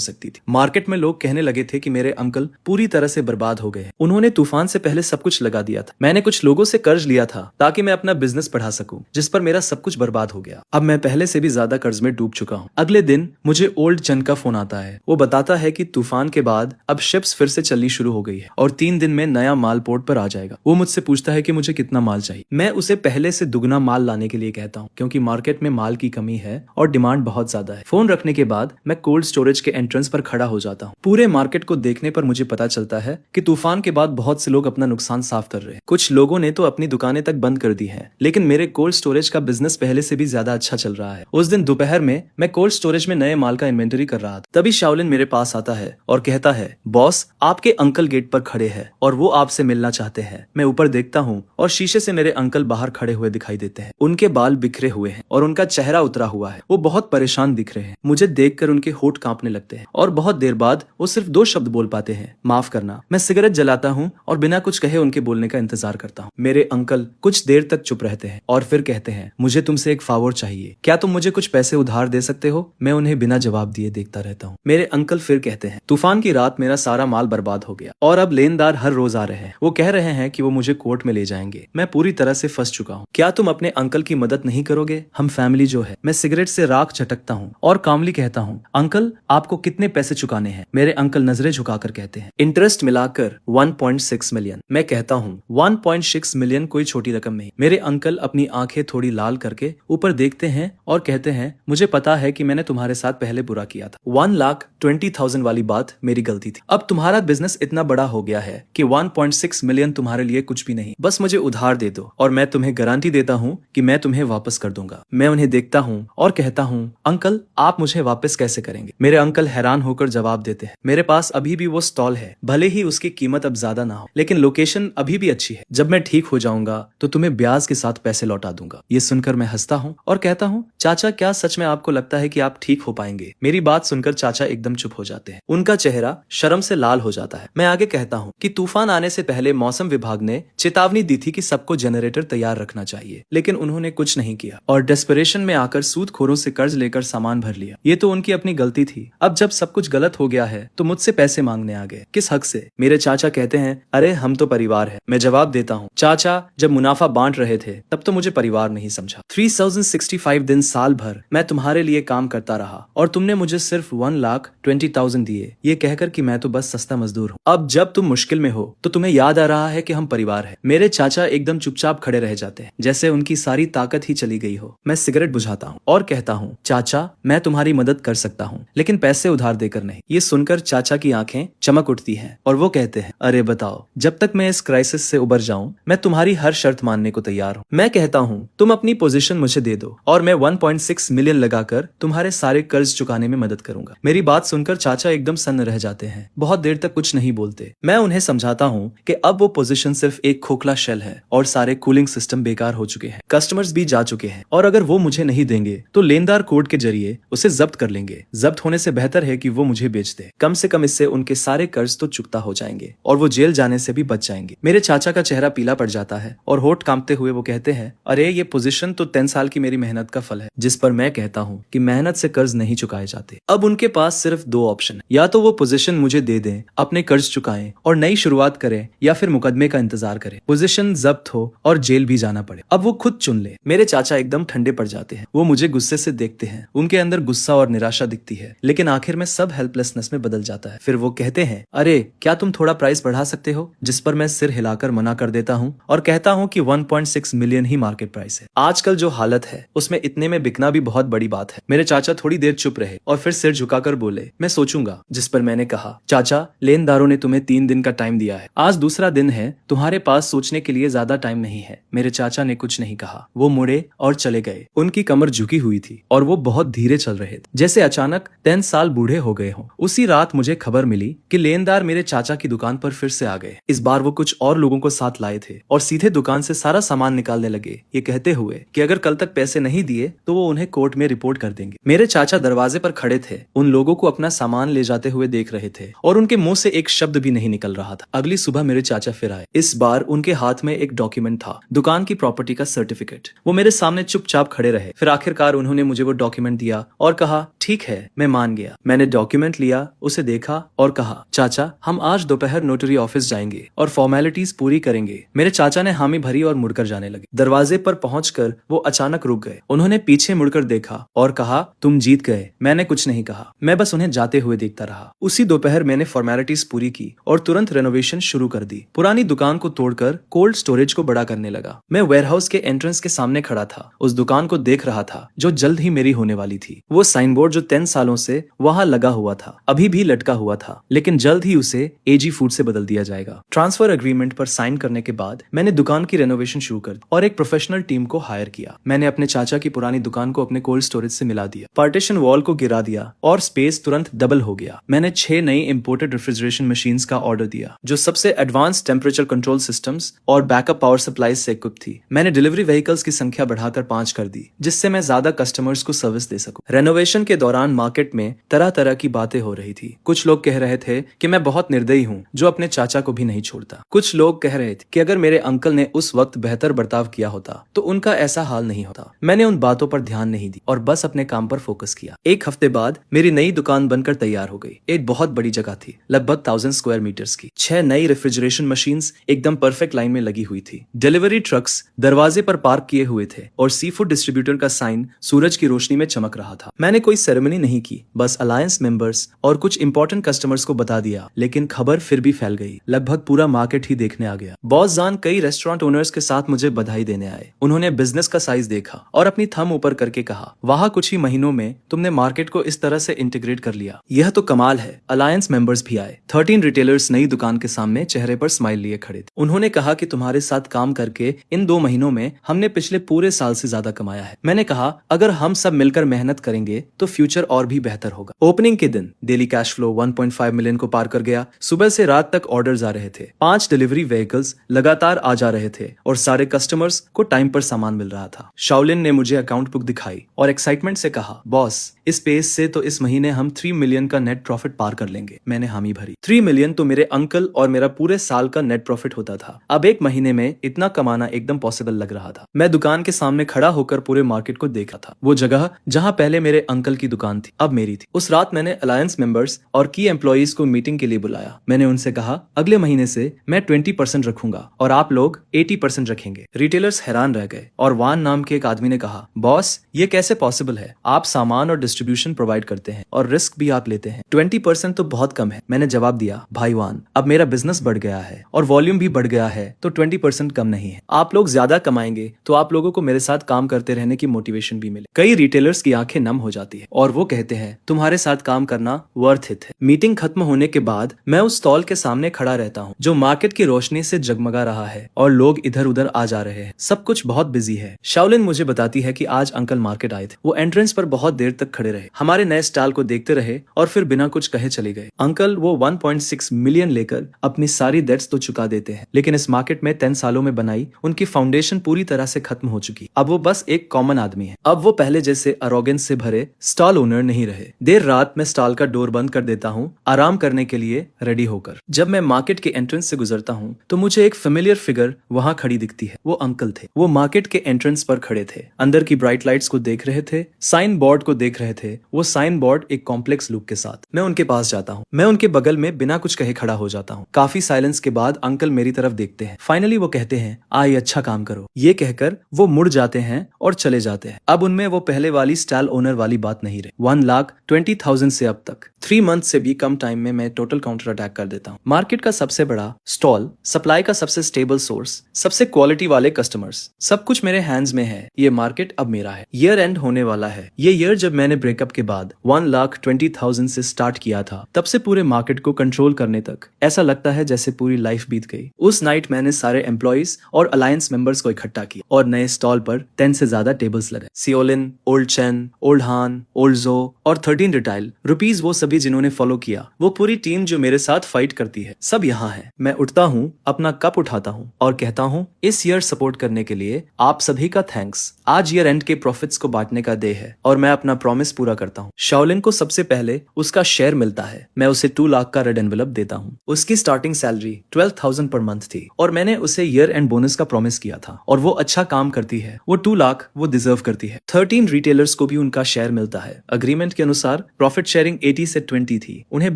सकती थी। मार्केट में लोग कहने लगे थे कि मेरे अंकल पूरी तरह से बर्बाद हो गए। उन्होंने तूफान से पहले सब कुछ लगा दिया था। मैंने कुछ लोगों से कर्ज लिया था ताकि मैं अपना बिजनेस बढ़ा सकूं, जिस पर मेरा सब कुछ बर्बाद हो गया। अब मैं पहले से भी ज्यादा कर्ज में डूब चुका हूँ। अगले दिन मुझे ओल्ड जन का फोन आता है। वो बताता है कि तूफान के बाद अब शिप्स फिर से चलनी शुरू हो गई है और 3 दिन में नया माल पोर्ट पर आ जाएगा। वो मुझसे पूछता है कि मुझे कितना माल चाहिए। मैं उसे पहले से दुगना माल लाने के लिए कहता हूँ, क्योंकि मार्केट में माल की कमी है और डिमांड बहुत ज्यादा है। फोन रखने के बाद मैं कोल्ड स्टोरेज के एंट्रेंस पर खड़ा हो जाता हूँ। पूरे मार्केट को देखने पर मुझे पता चलता है कि तूफान के बाद बहुत से लोग अपना नुकसान साफ कर रहे हैं। कुछ लोगों ने तो अपनी दुकानें तक बंद कर दी है, लेकिन मेरे कोल्ड स्टोरेज का बिजनेस पहले से भी ज्यादा अच्छा चल रहा है। उस दिन दोपहर में मैं कोल्ड स्टोरेज में नए माल का इन्वेंटरी कर रहा था। तभी शाओलिन मेरे पास आता है और कहता है, बॉस, आपके अंकल गेट पर खड़े हैं और वो आपसे मिलना चाहते हैं। मैं ऊपर देखता हूँ और शीशे से मेरे अंकल बाहर खड़े हुए दिखाई देते हैं। उनके बाल बिखरे हुए हैं और उनका चेहरा उतरा हुआ है। वो बहुत परेशान दिख रहे हैं। मुझे देखकर उनके होंठ कांपने लगते हैं और बहुत देर बाद वो सिर्फ 2 शब्द बोल पाते हैं, माफ करना। मैं सिगरेट जलाता हूँ और बिना कुछ कहे उनके बोलने का इंतजार करता हूँ। मेरे अंकल कुछ देर तक चुप रहते हैं और फिर कहते हैं, मुझे तुमसे एक फेवर चाहिए, क्या तुम मुझे कुछ पैसे उधार दे सकते हो? मैं उन्हें बिना जवाब दिए देखता रहता हूँ। मेरे अंकल फिर कहते हैं, तूफान की रात मेरा सारा माल बर्बाद हो गया और और अब लेनदार हर रोज आ रहे हैं। वो कह रहे हैं कि वो मुझे कोर्ट में ले जाएंगे। मैं पूरी तरह से फंस चुका हूँ। क्या तुम अपने अंकल की मदद नहीं करोगे? हम फैमिली जो है। मैं सिगरेट से राख झटकता हूँ और कामली कहता हूँ, अंकल आपको कितने पैसे चुकाने हैं? मेरे अंकल नजरें झुकाकर कहते हैं, इंटरेस्ट मिलाकर 1.6 मिलियन। मैं कहता हूँ 1.6 मिलियन कोई छोटी रकम नहीं। मेरे अंकल अपनी आंखें थोड़ी लाल करके ऊपर देखते हैं और कहते हैं, मुझे पता है कि मैंने तुम्हारे साथ पहले बुरा किया था। 1,20,000 वाली बात मेरी गलती थी। अब तुम्हारा बिजनेस इतना बड़ा हो गया है कि 1.6 मिलियन तुम्हारे लिए कुछ भी नहीं। बस मुझे उधार दे दो और मैं तुम्हें गारंटी देता हूँ कि मैं तुम्हें वापस कर दूंगा। मैं उन्हें देखता हूँ और कहता हूँ, अंकल आप मुझे वापस कैसे करेंगे? मेरे अंकल हैरान होकर जवाब देते हैं, मेरे पास अभी भी वो स्टॉल है, भले ही उसकी कीमत अब ज्यादा ना हो, लेकिन लोकेशन अभी भी अच्छी है। जब मैं ठीक हो जाऊंगा तो तुम्हें ब्याज के साथ पैसे लौटा दूंगा। ये सुनकर मैं हंसता हूँ और कहता हूँ, चाचा क्या सच में आपको लगता है कि आप ठीक हो पाएंगे? मेरी बात सुनकर चाचा एकदम चुप हो जाते हैं। उनका चेहरा शर्म से लाल हो जाता है। मैं आगे कहता हूँ कि तूफान आने से पहले मौसम विभाग ने चेतावनी दी थी कि सबको जनरेटर तैयार रखना चाहिए, लेकिन उन्होंने कुछ नहीं किया और डेस्परेशन में आकर सूदखोरों से कर्ज लेकर सामान भर लिया। ये तो उनकी अपनी गलती थी। अब जब सब कुछ गलत हो गया है तो मुझसे पैसे मांगने आ गए। किस हक से? मेरे चाचा कहते हैं, अरे हम तो परिवार है। मैं जवाब देता हूँ, चाचा जब मुनाफा बांट रहे थे तब तो मुझे परिवार नहीं समझा। 3065 दिन साल भर मैं तुम्हारे लिए काम करता रहा और तुमने मुझे सिर्फ 1,20,000 दिए, ये कहकर कि मैं तो बस सस्ता मजदूर हूँ। अब जब तुम मुश्किल में हो तो तुम्हें याद आ रहा है कि हम परिवार है। मेरे चाचा एकदम चुपचाप खड़े रह जाते हैं, जैसे उनकी सारी ताकत ही चली गई हो। मैं सिगरेट बुझाता हूँ और कहता हूँ, चाचा मैं तुम्हारी मदद कर सकता हूँ, लेकिन पैसे उधार देकर नहीं। ये सुनकर चाचा की आंखें चमक उठती हैं और वो कहते हैं, अरे बताओ, जब तक मैं इस क्राइसिस से उबर जाऊं मैं तुम्हारी हर शर्त मानने को तैयार हूँ। मैं कहता हूँ, तुम अपनी पोजीशन मुझे दे दो और मैं 1.6 मिलियन लगाकर तुम्हारे सारे कर्ज चुकाने में मदद करूंगा। मेरी बात सुनकर चाचा एकदम सन्न रह जाते हैं। बहुत देर तक कुछ नहीं बोलते। मैं उन्हें समझाता हूँ कि अब वो पोजीशन सिर्फ एक खोखला शेल है और सारे कूलिंग सिस्टम बेकार हो चुके हैं, कस्टमर्स भी जा चुके हैं और अगर वो मुझे नहीं देंगे तो लेनदार कोर्ट के जरिए उसे जब्त कर लेंगे। जब्त होने से बेहतर है कि वो मुझे बेच दे। कम से कम इससे उनके सारे कर्ज तो चुकता हो जाएंगे और वो जेल जाने से भी बच जाएंगे। मेरे चाचा का चेहरा पीला पड़ जाता है और होठ कांपते हुए वो कहते हैं, अरे ये पोजीशन तो 10 साल की मेरी मेहनत का फल है। जिस पर मैं कहता हूँ कि मेहनत से कर्ज नहीं चुकाए जाते। अब उनके पास सिर्फ दो ऑप्शन है, या तो वो पोजीशन मुझे दे दें, अपने कर्ज चुकाएं और नई शुरुआत करें, या फिर मुकदमे का इंतजार करें, पोजीशन जब्त हो और जेल भी जाना पड़े। अब वो खुद चुन ले। मेरे चाचा एकदम ठंडे पड़ जाते हैं। वो मुझे गुस्से से देखते हैं। उनके अंदर गुस्सा और निराशा दिखती है, लेकिन आखिर में सब हेल्पलेसनेस में बदल जाता है। फिर वो कहते हैं, अरे क्या तुम थोड़ा प्राइस बढ़ा सकते हो? जिस पर मैं सिर हिलाकर मना कर देता हूँ और कहता हूँ कि 1.6 मिलियन ही मार्केट प्राइस है। आजकल जो हालत है उसमें इतने में बिकना भी बहुत बड़ी बात है। मेरे चाचा थोड़ी देर चुप रहे और फिर सिर झुकाकर बोले, मैं सोचूंगा। जिस पर मैंने कहा, चाचा लेनदारों ने तुम्हें 3 दिन का टाइम दिया है, आज दूसरा दिन है, तुम्हारे पास सोचने के लिए ज्यादा टाइम नहीं है। मेरे चाचा ने कुछ नहीं कहा। वो मुड़े और चले गए। उनकी कमर झुकी हुई थी और वो बहुत धीरे चल रहे थे, जैसे अचानक 10 साल बूढ़े हो गए हों। उसी रात मुझे खबर मिली कि लेनदार मेरे चाचा की दुकान पर फिर से आ गए। इस बार वो कुछ और लोगों को साथ लाए थे और सीधे दुकान से सारा सामान निकालने लगे, ये कहते हुए कि अगर कल तक पैसे नहीं दिए तो वो उन्हें कोर्ट में रिपोर्ट कर देंगे। मेरे चाचा दरवाजे पर खड़े थे, उन लोगों को अपना सामान ले जाते हुए देख रहे थे और उनके मुंह से एक शब्द भी नहीं निकल रहा था। अगली सुबह मेरे चाचा फिर आए। इस बार उनके हाथ में एक डॉक्यूमेंट था, दुकान की प्रॉपर्टी का सर्टिफिकेट। वो मेरे सामने चुपचाप खड़े रहे। फिर आखिरकार उन्होंने मुझे वो डॉक्यूमेंट दिया और कहा, ठीक है, मैं मान गया। मैंने डॉक्यूमेंट लिया, उसे देखा और कहा, चाचा हम आज दोपहर नोटरी ऑफिस जाएंगे और फॉर्मेलिटीज पूरी करेंगे। मेरे चाचा ने हामी भरी और मुड़कर जाने लगे। दरवाजे पर पहुंचकर वो अचानक रुक गए। उन्होंने पीछे मुड़कर देखा और कहा, तुम जीत गए। मैंने कुछ नहीं कहा, मैं बस उन्हें जाते हुए देखता रहा। उसी दोपहर मैंने फॉर्मेलिटीज पूरी की और तुरंत रेनोवेशन शुरू कर दी। पुरानी दुकान को तोड़कर कोल्ड स्टोरेज को बड़ा करने लगा। मैं वेयरहाउस के एंट्रेंस के सामने खड़ा था, उस दुकान को देख रहा था जो जल्द ही मेरी होने वाली थी। वो साइन बोर्ड जो 10 सालों से वहां लगा हुआ था अभी भी लटका हुआ था, लेकिन जल्द ही उसे एजी फूड से बदल दिया जाएगा। ट्रांसफर एग्रीमेंट पर साइन करने के बाद मैंने दुकान की रेनोवेशन शुरू कर दी और एक प्रोफेशनल टीम को हायर किया। मैंने अपने चाचा की पुरानी दुकान को अपने कोल्ड स्टोरेज से मिला दिया, पार्टीशन वॉल को गिरा दिया और स्पेस तुरंत डबल हो गया। मैंने 6 नई इंपोर्टेड रेफ्रिजरेशन मशीन्स का ऑर्डर दिया जो सबसे एडवांस टेम्परेचर कंट्रोल सिस्टम्स और बैकअप पावर सप्लाई से इक्विप थी। मैंने डिलीवरी व्हीकल्स की संख्या बढ़ाकर 5 कर दी, जिससे मैं ज्यादा कस्टमर्स को सर्विस दे सकूं। रेनोवेशन के दौरान मार्केट में तरह तरह की बातें हो रही थी। कुछ लोग कह रहे थे कि मैं बहुत निर्दयी हूँ जो अपने चाचा को भी नहीं छोड़ता। कुछ लोग कह रहे थे कि अगर मेरे अंकल ने उस वक्त बेहतर बर्ताव किया होता तो उनका ऐसा हाल नहीं होता। मैंने उन बातों पर ध्यान नहीं दी और बस अपने काम पर फोकस किया। एक हफ्ते बाद मेरी नई दुकान बनकर तैयार हो गई। एक बहुत बड़ी जगह थी, लगभग 1000 स्क्वायर मीटर्स की। 6 नई रेफ्रिजरेशन मशीन्स एकदम परफेक्ट लाइन में लगी हुई थी। डिलीवरी ट्रक्स दरवाजे पर पार्क किए हुए थे और सी फूड डिस्ट्रीब्यूटर का साइन सूरज की रोशनी में चमक रहा था। मैंने कोई सेरेमनी नहीं की, बस अलायंस मेंबर्स और कुछ इंपॉर्टेंट कस्टमर्स को बता दिया, लेकिन खबर फिर भी फैल गई। लगभग पूरा मार्केट ही देखने आ गया। बॉस जान कई रेस्टोरेंट ओनर्स के साथ मुझे बधाई देने आए। उन्होंने बिजनेस का साइज देखा और अपनी थंब ऊपर करके कहा, वाह, कुछ ही महीनों में तुमने मार्केट को इस तरह से इंटीग्रेट कर लिया। यह तो कमाल है। अलायंस मेंबर्स भी आए। 13 रिटेलर्स नई दुकान के सामने चेहरे पर स्माइल लिए खड़े थे। उन्होंने कहा कि तुम्हारे साथ काम करके इन 2 महीनों में हमने पिछले पूरे साल से ज्यादा कमाया है। मैंने कहा, अगर हम सब मिलकर मेहनत करेंगे तो फ्यूचर और भी बेहतर होगा। ओपनिंग के दिन डेली कैश फ्लो 1.5 मिलियन को पार कर गया। सुबह से रात तक ऑर्डर्स आ रहे थे। 5 डिलीवरी व्हीकल्स लगातार आ जा रहे थे और सारे कस्टमर्स को टाइम पर सामान मिल रहा था। शाओलिन ने मुझे अकाउंट बुक दिखाई और एक्साइटमेंट से कहा, बॉस, इस पेस से तो इस महीने हम 3 मिलियन का नेट प्रॉफिट पार कर लेंगे। मैंने हामी भरी। 3 मिलियन तो मेरे अंकल और मेरा पूरे साल का नेट प्रॉफिट होता था। अब एक महीने में इतना कमाना एकदम पॉसिबल लग रहा था। मैं दुकान के सामने खड़ा होकर पूरे मार्केट को देख रहा था। वो जगह जहां पहले मेरे अंकल की दुकान थी, अब मेरी थी। उस रात मैंने अलायंस मेंबर्स और की एम्प्लॉइज को मीटिंग के लिए बुलाया। मैंने उनसे कहा, अगले महीने से मैं 20% रखूंगा और आप लोग 80% रखेंगे। रिटेलर्स हैरान रह गए और वान नाम के एक आदमी ने कहा, बॉस, ये कैसे पॉसिबल है? आप सामान और डिस्ट्रीब्यूशन प्रोवाइड करते हैं और रिस्क भी आप लेते हैं। 20% तो बहुत कम है। मैंने जवाब दिया, भाई वान, अब मेरा बिजनेस बढ़ गया है और वॉल्यूम भी बढ़ गया है, तो 20% कम नहीं है। आप लोग ज्यादा कमाएंगे तो आप लोगों को मेरे साथ काम करते रहने की मोटिवेशन भी मिले। कई रिटेलर्स की आंखें नम हो जाती है और वो कहते हैं, तुम्हारे साथ काम करना वर्थ इट है। मीटिंग खत्म होने के बाद मैं उस स्टॉल के सामने खड़ा रहता हूँ जो मार्केट की रोशनी से जगमगा रहा है और लोग इधर उधर आ जा रहे हैं। सब कुछ बहुत बिजी है। शाओलिन मुझे बताती है कि आज अंकल मार्केट आए थे। वो एंट्रेंस पर बहुत देर तक खड़े रहे, हमारे नए स्टॉल को देखते रहे और फिर बिना कुछ कहे चले गए। अंकल वो 1.6 मिलियन लेकर अपनी सारी डेट्स तो चुका देते हैं, लेकिन इस मार्केट में 10 सालों में बनाई उनकी फाउंडेशन पूरी तरह से खत्म हो चुकी। अब वो बस एक कॉमन आदमी है। अब वो पहले जैसे अरोगेंस से भरे स्टॉल ओनर नहीं रहे। देर रात में स्टॉल का डोर बंद कर देता हूँ, आराम करने के लिए रेडी होकर। जब मैं मार्केट के एंट्रेंस से गुजरता हूँ तो मुझे एक फेमिलियर फिगर वहाँ खड़ी दिखती है। वो अंकल थे। वो मार्केट के एंट्रेंस पर खड़े थे, अंदर की ब्राइट लाइट्स को देख रहे थे, साइन बोर्ड को देख रहे थे। वो साइन बोर्ड एक कॉम्प्लेक्स लुक के साथ। मैं उनके पास जाता हूँ। मैं उनके बगल में बिना कुछ कहे खड़ा हो जाता हूँ। काफी साइलेंस के बाद अंकल मेरी तरफ देखते हैं। फाइनली वो कहते हैं, आई, अच्छा काम करो। ये कहकर वो मुड़ जाते हैं और चले जाते हैं। अब उनमें वो पहले वाली स्टॉल ओनर वाली बात नहीं रही। 1,20,000 से अब तक 3 मंथ से भी कम टाइम में मैं टोटल काउंटर अटैक कर देता हूँ। मार्केट का सबसे बड़ा स्टॉल, सप्लाई का सबसे स्टेबल सोर्स, सबसे क्वालिटी वाले कस्टमर्स, सब कुछ मेरे हैंड्स में है। ये मार्केट अब मेरा है। ईयर एंड होने वाला है। ये ईयर जब मैंने ब्रेकअप के बाद 1,20,000 से स्टार्ट किया था, तब से पूरे मार्केट को कंट्रोल करने तक ऐसा लगता है जैसे पूरी लाइफ बीत गई। उस नाइट मैंने सारे एम्प्लॉइज और अलायंस मेंबर्स को इकट्ठा किया और नए स्टॉल पर 10 से ज्यादा टेबल्स लगे। सियोलिन, ओल्ड चेन, ओल्ड हान, ओल्ड जो और 13 रिटाइल रुपीज, वो सभी जिन्होंने फॉलो किया, वो पूरी टीम जो मेरे साथ फाइट करती है, सब यहाँ है। मैं उठता हूँ, अपना कप उठाता हूँ और कहता हूँ, इस ईयर सपोर्ट करने के लिए आप सभी का थैंक्स। आज ईयर एंड के प्रॉफिट्स को बांटने का डे है और मैं अपना प्रॉमिस पूरा करता हूँ। शाओलिन को सबसे पहले उसका शेयर मिलता है। मैं उसे 2 लाख का रेड एनवेलप देता हूँ। उसकी स्टार्टिंग सैलरी 12,000 पर मंथ थी और मैंने उसे ईयर एंड बोनस का प्रॉमिस किया था और वो अच्छा काम करती है। वो 2 लाख वो डिजर्व करती है। 13 रिटेलर्स को भी उनका शेयर मिलता है। अग्रीमेंट के अनुसार प्रॉफिट शेयरिंग 80 से 20 थी। उन्हें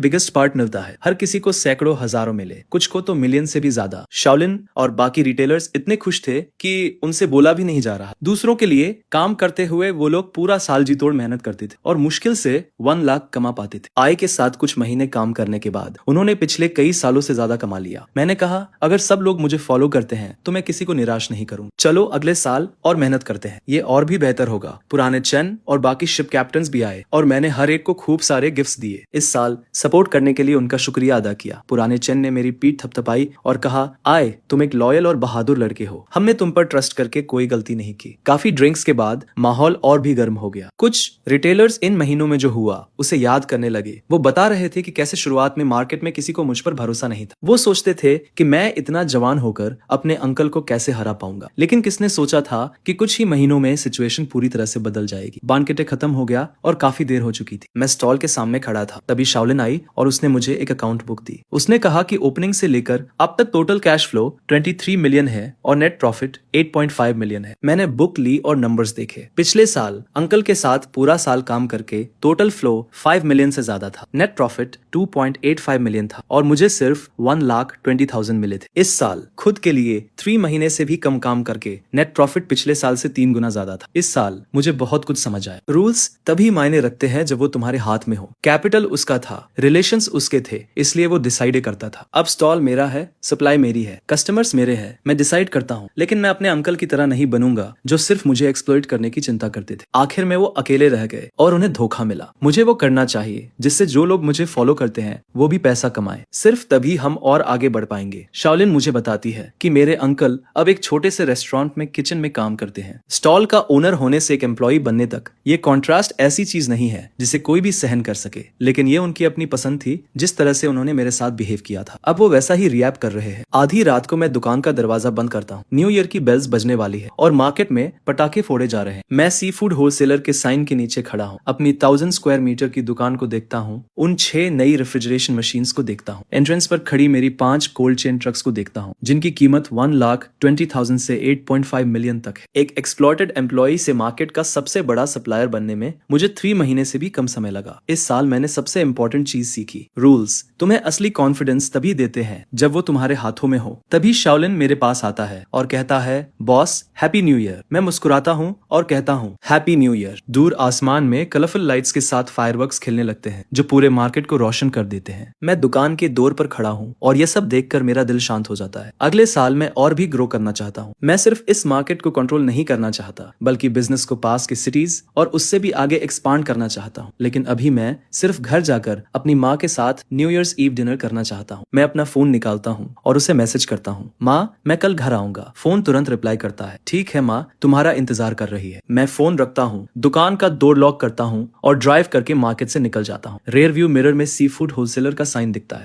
बिगेस्ट पार्ट मिलता है। हर किसी को सैकड़ों हजारों मिले, कुछ को तो मिलियन से भी ज्यादा। शाओलिन और बाकी रिटेलर्स इतने खुश थे कि उनसे बोला भी नहीं जा रहा। दूसरों के लिए काम करते हुए वो लोग पूरा साल जी तोड़ मेहनत करते थे और मुश्किल से 1 लाख कमा पाते थे। आय के साथ कुछ महीने काम करने के बाद उन्होंने पिछले कई सालों से ज्यादा कमा लिया। मैंने कहा, अगर सब लोग मुझे फॉलो करते हैं तो मैं किसी को निराश नहीं करूँ। चलो अगले साल और मेहनत करते हैं, ये और भी बेहतर होगा। पुराने चेन और बाकी शिप कैप्टन्स भी आए और मैंने हर एक को खूब सारे गिफ्ट्स दिए। इस साल सपोर्ट करने के लिए उनका शुक्रिया अदा किया। पुराने चेन ने मेरी पीठ थपथपाई और कहा, आए, तुम एक लॉयल और बहादुर लड़के हो। हमने तुम पर ट्रस्ट करके कोई गलती नहीं की। काफी ड्रिंक्स के बाद माहौल और भी गर्म हो गया। कुछ रिटेलर्स इन महीनों में जो हुआ उसे याद करने लगे। वो बता रहे थे कि कैसे शुरुआत में मार्केट में किसी को मुझ पर भरोसा नहीं था। वो सोचते थे कि मैं इतना जवान होकर अपने अंकल को कैसे हरा पाऊंगा, लेकिन किसने सोचा था कि कुछ ही महीनों में सिचुएशन पूरी तरह से बदल जाएगी। बानकेटे खत्म हो गया और काफी देर हो चुकी थी। मैं स्टॉल के सामने खड़ा था, तभी शाओलिन आई और उसने मुझे एक अकाउंट बुक दी। उसने कहा कि ओपनिंग से लेकर अब तक टोटल कैश फ्लो 23 मिलियन है और नेट प्रॉफिट 8.5 मिलियन है। मैंने बुक ली और नंबर्स देखे। पिछले साल अंकल के साथ पूरा साल काम करके टोटल फ्लो 5 मिलियन से ज्यादा था। नेट प्रॉफिट 2.85 मिलियन था और मुझे सिर्फ 1,20,000 मिले थे। इस साल खुद के लिए 3 महीने से भी कम काम करके नेट प्रॉफिट पिछले साल से 3 गुना ज्यादा था। इस साल मुझे बहुत कुछ समझ आया। रूल्स तभी मायने रखते हैं जब वो तुम्हारे हाथ में हो। कैपिटल उसका था, रिलेशंस उसके थे, इसलिए वो डिसाइड करता था। अब स्टॉल मेरा है, सप्लाई मेरी है, कस्टमर्स मेरे हैं, मैं डिसाइड करता हूँ। लेकिन मैं अपने अंकल की तरह नहीं बनूंगा जो सिर्फ मुझे एक्सप्लॉइट करने की चिंता करते थे। आखिर में वो अकेले रह गए और उन्हें धोखा मिला। मुझे वो करना चाहिए जिससे जो लोग मुझे फॉलो करते हैं वो भी पैसा कमाए। सिर्फ तभी हम और आगे बढ़ पाएंगे। शाओलिन मुझे बताती है कि मेरे अंकल अब एक छोटे से रेस्टोरेंट में किचन में काम करते हैं। स्टॉल का ओनर होने से एक एम्प्लॉय बनने तक ये कॉन्ट्रास्ट ऐसी चीज नहीं है जिसे कोई भी सहन कर सके, लेकिन ये उनकी अपनी पसंद थी जिस तरह से उन्होंने मेरे साथ बिहेव किया था। अब वो वैसा ही रिएक्ट कर रहे हैं। आधी रात को मैं दुकान का दरवाजा बंद करता हूँ। न्यू ईयर की बेल्स बजने वाली है और मार्केट में पटाखे फोड़े जा रहे हैं। मैं सी फूड होलसेलर के साइन के नीचे खड़ा हूँ। अपनी 1000 स्क्वायर मीटर की दुकान को देखता हूँ। उन 6 नई रेफ्रिजरेशन मशीन्स को देखता हूँ। एंट्रेंस पर खड़ी मेरी 5 कोल्ड चेन ट्रक्स को देखता हूँ जिनकी कीमत 1,20,000 से 8.5 मिलियन तक है। एक एक्सप्लॉयटेड एम्प्लॉय से मार्केट का सबसे बड़ा सप्लायर बनने में मुझे 3 महीने से भी कम समय लगा। इस साल मैंने सबसे इंपॉर्टेंट चीज सीखी। रूल्स तुम्हें असली कॉन्फिडेंस तभी देते हैं जब वो तुम्हारे हाथों में हो। तभी शाओलिन मेरे पास आता है और कहता है, बॉस हैप्पी न्यू ईयर। मैं मुस्कुराता हूँ और कहता हूँ हैप्पी न्यू ईयर। दूर आसमान में कलरफुल लाइट्स के साथ फायरवर्क्स खेलने लगते हैं जो पूरे मार्केट को रोशन कर देते हैं। मैं दुकान के डोर पर खड़ा हूँ और यह सब देखकर मेरा दिल शांत हो जाता है। अगले साल मैं और भी ग्रो करना चाहता हूँ। मैं सिर्फ इस मार्केट को कंट्रोल नहीं करना चाहता बल्कि बिजनेस को पास के सिटीज और उससे भी आगे एक्सपांड करना चाहता हूँ। लेकिन अभी मैं सिर्फ घर जाकर अपनी माँ के साथ न्यू ईयर्स ईव डिनर करना चाहता हूँ। मैं अपना फोन निकालता हूँ और उसे मैसेज करता हूँ, माँ मैं कल घर आऊंगा। फोन तुरंत रिप्लाई करता है, ठीक है माँ, तुम्हारा इंतजार कर रही है। मैं फोन रखता हूँ, दुकान का डोर लॉक करता हूँ और ड्राइव करके मार्केट से निकल जाता हूँ। रेयर व्यू मिरर में सी फूड होलसेलर का साइन दिखता है।